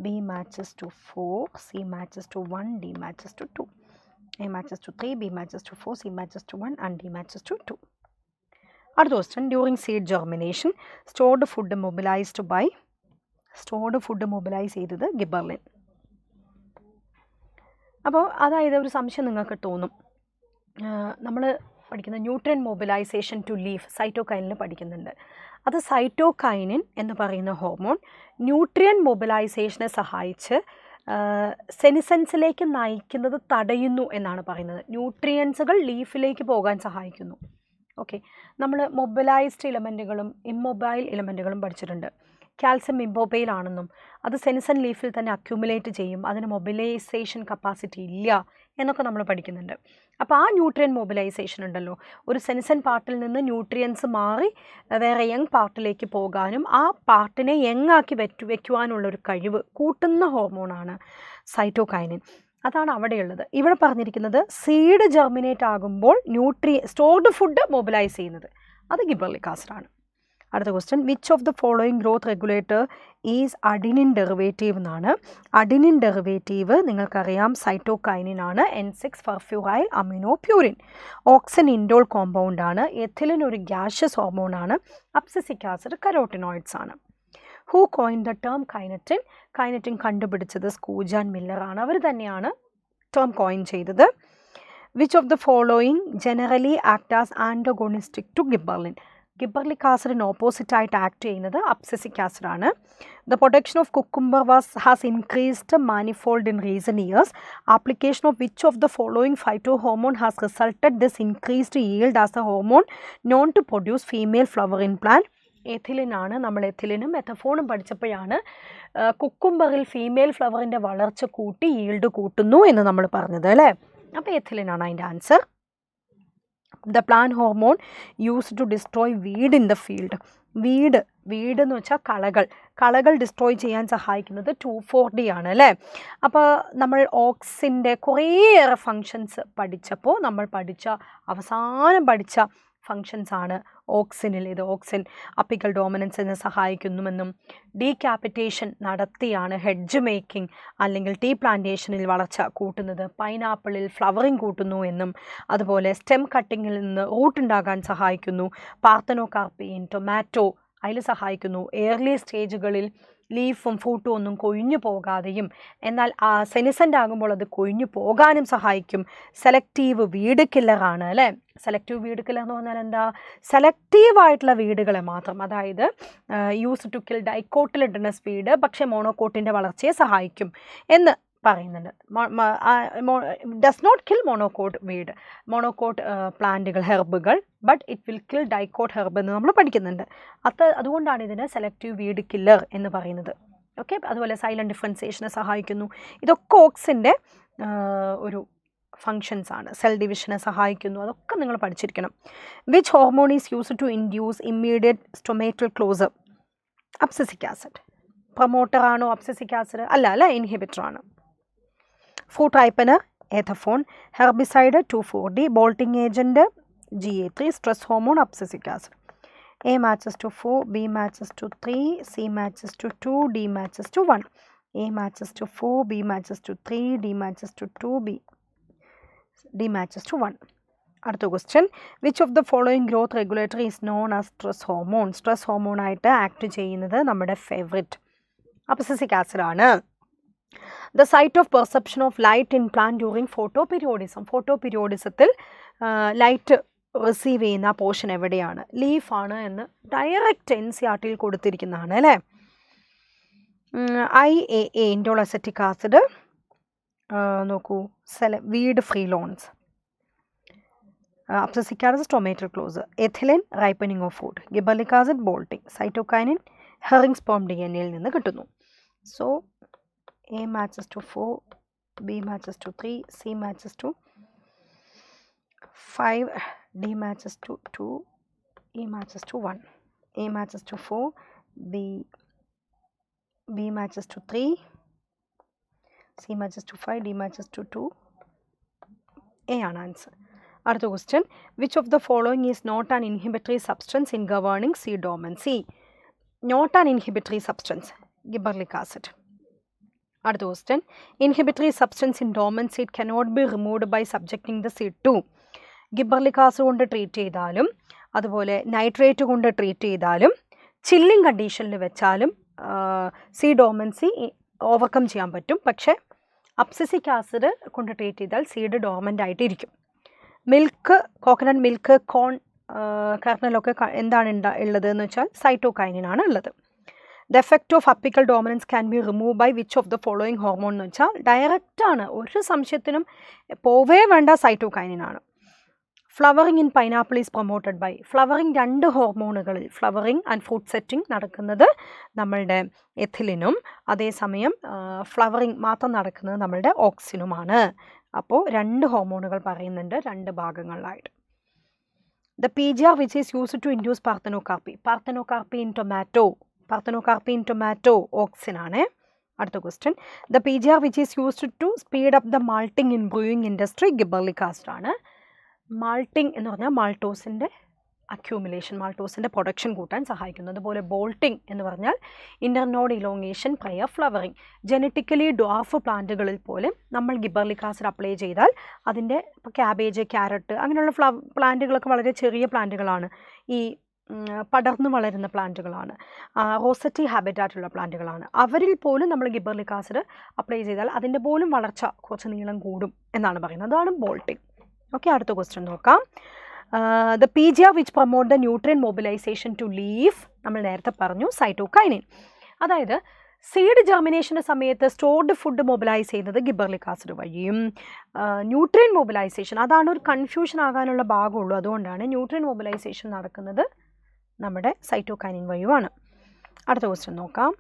B matches to 4, C matches to 1, D matches to 2. A matches to 3, B matches to 4, C matches to 1 and D matches to 2. അടുത്ത question. During seed germination stored food mobilise ചെയ്തത് gibberellin. അപ്പോൾ അതായത് ഒരു സംശയം നിങ്ങൾക്ക് തോന്നും, നമ്മൾ പഠിക്കുന്ന ന്യൂട്രിയൻ മൊബിലൈസേഷൻ ടു ലീഫ് സൈറ്റോകൈനിൽ പഠിക്കുന്നുണ്ട്. അത് സൈറ്റോകൈനിൻ എന്ന് പറയുന്ന ഹോർമോൺ ന്യൂട്രിയൻ മൊബിലൈസേഷനെ സഹായിച്ച് സെനിസൻസിലേക്ക് നയിക്കുന്നത് തടയുന്നു എന്നാണ് പറയുന്നത്. ന്യൂട്രിയൻസുകൾ ലീഫിലേക്ക് പോകാൻ സഹായിക്കുന്നു. ഓക്കെ, നമ്മൾ മൊബിലൈസ്ഡ് എലമെൻറ്റുകളും ഇമ്മൊബൈൽ എലമെൻറ്റുകളും പഠിച്ചിട്ടുണ്ട്. കാൽസ്യം ഇമ്മൊബൈൽ ആണെന്നും അത് സെനിസൻ ലീഫിൽ തന്നെ അക്യുമുലേറ്റ് ചെയ്യും, അതിന് മൊബിലൈസേഷൻ കപ്പാസിറ്റി ഇല്ല എന്നൊക്കെ നമ്മൾ പഠിക്കുന്നുണ്ട്. അപ്പോൾ ആ ന്യൂട്രിയൻ മൊബിലൈസേഷൻ ഉണ്ടല്ലോ, ഒരു സെനിസൻ പാർട്ടിൽ നിന്ന് ന്യൂട്രിയൻസ് മാറി വേറെ യങ് പാർട്ടിലേക്ക് പോകാനും ആ പാർട്ടിനെ യങ് ആക്കി വെക്കുവാനുള്ളൊരു കഴിവ് കൂട്ടുന്ന ഹോർമോണാണ് സൈറ്റോകൈനിൻ. അതാണ് അവിടെയുള്ളത്. ഇവിടെ പറഞ്ഞിരിക്കുന്നത് സീഡ് ജെർമിനേറ്റ് ആകുമ്പോൾ സ്റ്റോർഡ് ഫുഡ് മൊബിലൈസ് ചെയ്യുന്നത് അത് ഗിബർലിക് ആസിഡാണ്. അടുത്ത question, which of the following growth regulator is adenine derivative എന്നാണ്. അഡിനിൻ ഡെറിവേറ്റീവ് നിങ്ങൾക്കറിയാം സൈറ്റോകൈനിൻ ആണ്. N6 furfuryl amino purine. Auxin indole compound ആണ്. എഥിലിൻ ഒരു ഗ്യാഷ്യസ് ഹോർമോണാണ്. അബ്സിസിക് ആസിഡ് കരോട്ടിനോയിഡ്സ് ആണ്. Who coin the term kinetin? Kinetin കണ്ടുപിടിച്ചത് Skoog and Miller ആണ്. അവർ തന്നെയാണ് ടേം കോയിൻ ചെയ്തത്. Which of the following generally act as ആൻറ്റഗോണിസ്റ്റിക് to gibberellin? Gibberellic ആസിഡിന് ഓപ്പോസിറ്റ് ആയിട്ട് ആക്ട് ചെയ്യുന്നത് അബ്സിസിക് ആസിഡ് ആണ്. The production of cucumber has increased manifold in recent years. Application of which of the following phytohormone has resulted this increased yield as a hormone known to produce female flower in plant? Ethylene ആണ്. നമ്മൾ എഥിലിനും മെത്തഫോണും പഠിച്ചപ്പോഴാണ് കുക്കുംബറിൽ female ഫ്ലവറിൻ്റെ വളർച്ച കൂട്ടി yield കൂട്ടുന്നു എന്ന് നമ്മൾ പറഞ്ഞത് അല്ലേ. അപ്പോൾ എഥിലിൻ ആണ് അതിൻ്റെ answer. The plant hormone used to destroy weed in the field. Weed എന്ന് വെച്ചാൽ കളകൾ ഡിസ്ട്രോയ് ചെയ്യാൻ സഹായിക്കുന്നത് 2,4-D ആണ് അല്ലേ. അപ്പോൾ നമ്മൾ ഓക്സിൻ്റെ കുറേയേറെ ഫങ്ഷൻസ് പഠിച്ചപ്പോൾ നമ്മൾ അവസാനം പഠിച്ച ഫങ്ഷൻസ് ആണ് ഓക്സിനിൽ. ഇത് ഓക്സിൻ അപ്പിക്കൽ ഡോമിനൻസിനെ സഹായിക്കുന്നുവെന്നും ഡീക്യാപിറ്റേഷൻ നടത്തിയാണ് ഹെഡ്ജ് മേക്കിംഗ് അല്ലെങ്കിൽ ടീ പ്ലാന്റേഷനിൽ വളർച്ച കൂട്ടുന്നത്, പൈനാപ്പിളിൽ ഫ്ലവറിങ് കൂട്ടുന്നു എന്നും, അതുപോലെ സ്റ്റെം കട്ടിങ്ങിൽ നിന്ന് റൂട്ട് ഉണ്ടാകാൻ സഹായിക്കുന്നു, പാർത്തനോകാർപ്പിൻ ടൊമാറ്റോ അതിൽ സഹായിക്കുന്നു, ഏർലി സ്റ്റേജുകളിൽ ലീഫും ഫ്രൂട്ടും ഒന്നും കൊഴിഞ്ഞു പോകാതെയും എന്നാൽ സെനിസൻ്റ് ആകുമ്പോൾ അത് കൊഴിഞ്ഞു പോകാനും സഹായിക്കും. സെലക്റ്റീവ് വീഡ് കില്ലറാണ് അല്ലേ. സെലക്റ്റീവ് വീഡ് കില്ലർ എന്ന് പറഞ്ഞാൽ എന്താ? സെലക്റ്റീവായിട്ടുള്ള വീടുകളെ മാത്രം, അതായത് use to kill dicotyledonous weed പക്ഷേ മോണോകോട്ടിൻ്റെ വളർച്ചയെ സഹായിക്കും എന്ന് പറയുന്നുണ്ട്. ഡസ് നോട്ട് കിൽ മോണോകോട്ട് പ്ലാന്റുകൾ, ഹെർബുകൾ, but it will kill dicot herb എന്ന് നമ്മൾ പഠിക്കുന്നുണ്ട്. അതുകൊണ്ടാണ് ഇതിനെ സെലക്റ്റീവ് വീഡ് കില്ലർ എന്ന് പറയുന്നത്. ഓക്കെ, അതുപോലെ സൈലൻറ്റ് ഡിഫറൻസിയേഷനെ സഹായിക്കുന്നു. ഇതൊക്കെ ഓക്സിൻ്റെ ഒരു ഫങ്ഷൻസ് ആണ്. സെൽ ഡിവിഷനെ സഹായിക്കുന്നു. അതൊക്കെ നിങ്ങൾ പഠിച്ചിരിക്കണം. Which hormone is used to induce immediate stomatal closure? Abscisic acid. Promoter ആണോ അബ്സിസിക് ആസിഡ്? അല്ല, ഇൻഹിബിറ്റർ ആണ്. Fruit ripener ethephon. Herbicide 2,4-D. Bolting agent GA3. Stress hormone abscisic acid. A matches to 4, B matches to 3, C matches to 2, D matches to 1. A matches to 4, B matches to 3, D matches to 2, D matches to 1. അടുത്ത question, which of the following growth regulator is known as stress hormone? Stress ഹോർമോണായിട്ട് act ചെയ്യുന്നത് നമ്മുടെ favourite abscisic acid ആണ്. The site of perception of light in plant during photoperiodism. ഫോട്ടോപീരിയോഡിസത്തിൽ light receive ചെയ്യുന്ന portion എവിടെയാണ്? ലീഫാണ് എന്ന് ഡയറക്റ്റ് NCERT കൊടുത്തിരിക്കുന്നതാണ് അല്ലേ. IAA indole acetic acid. നോക്കൂ, weed free lawns. Abscisic acid stomatal closure. Ethylene ripening of food. Gibberellic acid bolting. Cytokinin herring sperm DNA യിൽ നിന്ന് കിട്ടുന്നു. So A matches to 4, B matches to 3, C matches to 5, D matches to 2, E matches to 1. A matches to 4, B matches to 3, C matches to 5, D matches to 2. A ആണ് answer. അടുത്ത question, which of the following is not an inhibitory substance in governing seed dormancy? Not an inhibitory substance, gibberellic acid. അടുത്ത question, inhibitory substance in dormant seed cannot be removed by subjecting the seed to. Gibberellic acid കൊണ്ട് treat ചെയ്താലും അതുപോലെ nitrate കൊണ്ട് treat ചെയ്താലും chilling കണ്ടീഷനിൽ വെച്ചാലും seed dormancy overcome ചെയ്യാൻ പറ്റും. പക്ഷേ അബ്സിസിക് ആസിഡ് കൊണ്ട് ട്രീറ്റ് ചെയ്താൽ സീഡ് ഡോർമൻ്റ് ആയിട്ട് ഇരിക്കും. മിൽക്ക്, കോക്കനട്ട് മിൽക്ക്, കോൺ കർണലൊക്കെ എന്താണ് ഉള്ളത് എന്ന് വെച്ചാൽ സൈറ്റോകൈനിനാണ് ഉള്ളത്. The effect of apical dominance can be remove by which of the following hormone എന്ന് വെച്ചാൽ ഡയറക്റ്റാണ്, ഒരു സംശയത്തിനും പോവേ വേണ്ട, സൈറ്റോകൈനിൻ ആണ്. Flowering in pineapple is promoted by, flowering 2 ഹോർമോണുകളിൽ ഫ്ലവറിങ് ആൻഡ് ഫ്രൂട്ട് സെറ്റിംഗ് നടക്കുന്നത് നമ്മളുടെ എഥിലിനും അതേസമയം ഫ്ലവറിങ് മാത്രം നടക്കുന്നത് നമ്മളുടെ ഓക്സിനുമാണ്. അപ്പോൾ 2 ഹോർമോണുകൾ പറയുന്നുണ്ട് 2 ഭാഗങ്ങളിലായിട്ട്. The PGR which is used to induce parthenocarpy, parthenocarpy in tomato ഓക്സിനാണ്. അടുത്ത question, the PGR which is used to speed up the malting in brewing industry gibberellic acid ആണ്. മാൾട്ടിംഗ് എന്ന് പറഞ്ഞാൽ മാൾട്ടോസിൻ്റെ അക്യൂമുലേഷൻ, മാൾട്ടോസിൻ്റെ പ്രൊഡക്ഷൻ കൂട്ടാൻ സഹായിക്കുന്നു. അതുപോലെ ബോൾട്ടിംഗ് എന്ന് പറഞ്ഞാൽ internode elongation prior flowering. Genetically dwarf പ്ലാന്റുകളിൽ പോലും നമ്മൾ ഗിബർലിക് ആസിഡ് അപ്ലൈ ചെയ്താൽ അതിൻ്റെ ഇപ്പോൾ ക്യാബേജ്, ക്യാരറ്റ് അങ്ങനെയുള്ള പ്ലാന്റുകളൊക്കെ വളരെ ചെറിയ പ്ലാന്റുകളാണ്, ഈ പടർന്നു വളരുന്ന പ്ലാന്റുകളാണ്, റോസറ്റി ഹാബിറ്റാറ്റുള്ള പ്ലാന്റുകളാണ്. അവരിൽ പോലും നമ്മൾ ഗിബർലിക് ആസിഡ് അപ്ലൈ ചെയ്താൽ അതിൻ്റെ പോലും വളർച്ച കുറച്ച് നീളം കൂടും എന്നാണ് പറയുന്നത്. അതാണ് ബോൾട്ടിംഗ്. ഓക്കെ, അടുത്ത ക്വസ്റ്റ്യൻ നോക്കാം. The PGR which promote the nutrient mobilisation to leaf, നമ്മൾ നേരത്തെ പറഞ്ഞു സൈറ്റോകൈനിൻ. അതായത് സീഡ് ജെർമിനേഷൻ്റെ സമയത്ത് സ്റ്റോർഡ് ഫുഡ് മൊബിലൈസ് ചെയ്യുന്നത് ഗിബർലിക് ആസിഡ് വഴിയും, ന്യൂട്രിയൻ മൊബിലൈസേഷൻ അതാണ് ഒരു കൺഫ്യൂഷൻ ആകാനുള്ള ഭാഗമുള്ളൂ, അതുകൊണ്ടാണ് ന്യൂട്രിയൻ മൊബിലൈസേഷൻ നടക്കുന്നത് നമ്മുടെ സൈറ്റോകൈനിൻ വഴിയുമാണ്. അടുത്ത ക്വസ്റ്റ്യൻ നോക്കാം.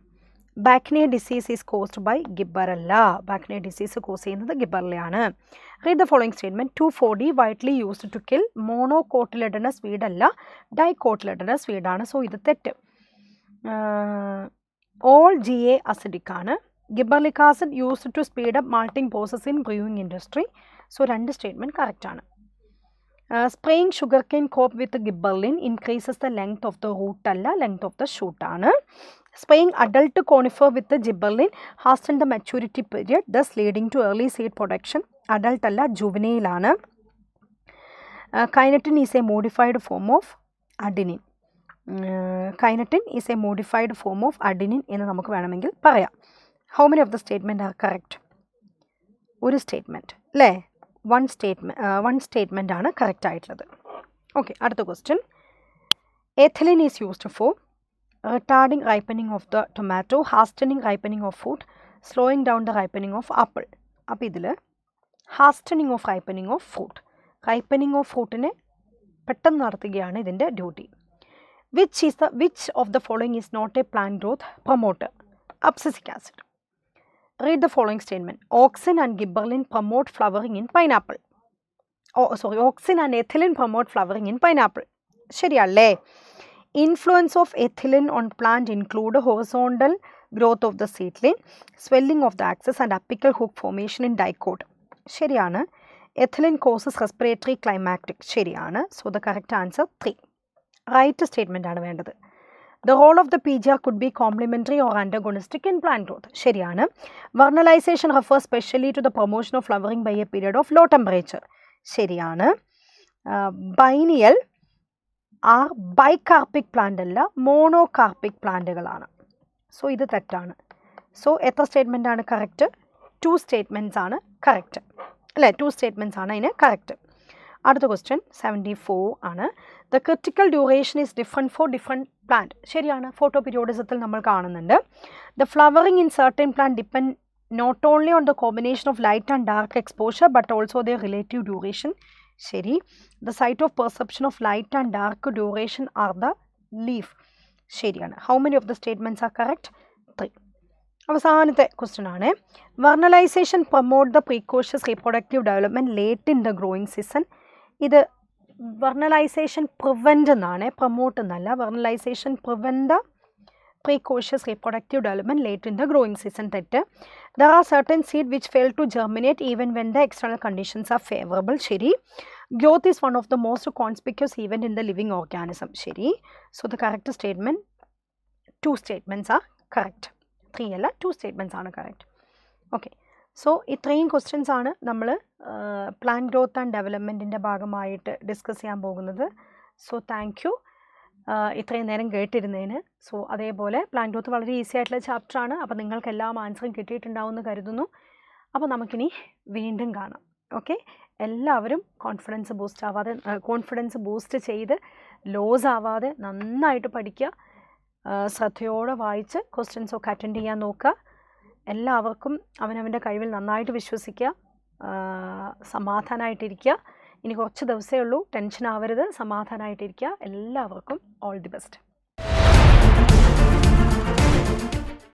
Bacteria disease is caused by Gibberella, bacteria disease cause ചെയ്യുന്നത് ഗിബറല്ലയാണ്. Read the following statement. 2,4-D widely used to kill monocotyledonous weed അല്ല, ഡൈകോട്ടിലിഡനസ് വീഡാണ്. സോ ഇത് തെറ്റ്. ഓൾ GA അസിഡിക് ആണ്. Gibberellic acid used to speed up malting process in brewing industry. So 2 statement കറക്റ്റാണ്. Spraying sugar cane crop with gibberellin increases the length of the root അല്ല, length of the ഷൂട്ടാണ്. Spraying adult conifer with gibberellin hasten the maturity period thus leading to early seed production, adult അല്ല, ജുവനൈലാണ്. Kinetin is a modified form of adenine, kinetin is a modified form of adenine എന്ന് നമുക്ക് വേണമെങ്കിൽ പറയാം. How many of the statement are correct? ഒരു statement അല്ലേ, one statement ആണ് correct ആയിട്ടുള്ളത്. ഓക്കെ, അടുത്ത question. Ethylene is used for retarding ripening of the tomato, hastening ripening of fruit, slowing down the ripening of apple. അപ്പോൾ ഇതിൽ hastening of ripening of fruit, ripening of ഫ്രൂട്ടിനെ പെട്ടെന്ന് നടത്തുകയാണ് ഇതിൻ്റെ duty. Which of the following is not a plant growth promoter? Abscisic acid. Read the following statement. Auxin and gibberellin promote flowering in pineapple. Auxin and ethylene promote flowering in pineapple. ശരിയല്ലേ? Influence of ethylene on plant include horizontal growth of the seedling, swelling of the axis and apical hook formation in dicot. ശരിയാണ്. Ethylene causes respiratory climactic. ശരിയാണ്. So the correct answer 3. Right statement ആണ് വേണ്ടത്. The role of the PGR could be complementary or antagonistic in plant growth. ശരിയാണ്. Vernalization refers specially to the promotion of flowering by a period of low temperature. ശരിയാണ്. Biennial R ബൈകാർപ്പിക് plant അല്ല, monocarpic പ്ലാന്റുകളാണ്. So ഇത് തെറ്റാണ്. So എത്ര statement ആണ് correct? 2 statements ആണ് correct അല്ലേ, 2 statements ആണ് അതിന് കറക്റ്റ്. അടുത്ത ക്വസ്റ്റ്യൻ 74 ആണ്. The critical duration is different for different plant. ശരിയാണ്. ഫോട്ടോ പീരിയോഡിസത്തിൽ നമ്മൾ കാണുന്നുണ്ട്. The flowering in certain plant depend not only on the combination of light and dark exposure but also the relative duration. ശരി. The site of perception of light and dark duration are the leaf. ശരിയാണ്. How many of the statements are correct? 3. അവസാനത്തെ question ആണ്. Vernalisation promote the precocious reproductive development late in the growing season. ഇത് vernalisation prevent എന്നാണ്, promote എന്നല്ല. Vernalisation prevent the precocious reproductive development late in the growing season. തെറ്റ്. There are certain seed which fail to germinate even when the external conditions are favourable. ശരി. Growth is one of the most conspicuous event in the living organism. ശരി. So the correct statement 2 statements are correct. 3 അല്ല, 2 statements ആണ് correct. Okay. So ഇത്രയും questions ആണ് നമ്മൾ plan growth and ഡെവലപ്മെൻറ്റിൻ്റെ ഭാഗമായിട്ട് discuss ചെയ്യാൻ പോകുന്നത്. സോ താങ്ക് യു ഇത്രയും നേരം കേട്ടിരുന്നതിന്. സോ അതേപോലെ പ്ലാൻ ഗ്രോത്ത് വളരെ ഈസി ആയിട്ടുള്ള ചാപ്റ്ററാണ്. അപ്പോൾ നിങ്ങൾക്ക് എല്ലാം ആൻസറും കിട്ടിയിട്ടുണ്ടാവുമെന്ന് കരുതുന്നു. അപ്പോൾ നമുക്കിനി വീണ്ടും കാണാം. ഓക്കെ. എല്ലാവരും കോൺഫിഡൻസ് ബൂസ്റ്റ് ചെയ്ത് ലോസ് ആവാതെ നന്നായിട്ട് പഠിക്കുക. ശ്രദ്ധയോടെ വായിച്ച് ക്വസ്റ്റ്യൻസ് ഒക്കെ അറ്റൻഡ് ചെയ്യാൻ നോക്കുക. എല്ലാവർക്കും അവനവൻ്റെ കഴിവിൽ നന്നായിട്ട് വിശ്വസിക്കുക, സമാധാനമായിട്ടിരിക്കുക. ഇനി കുറച്ച് ദിവസമേ ഉള്ളൂ, ടെൻഷൻ ആവരുത്, സമാധാനമായിട്ടിരിക്കുക. എല്ലാവർക്കും ഓൾ ദി ബെസ്റ്റ്.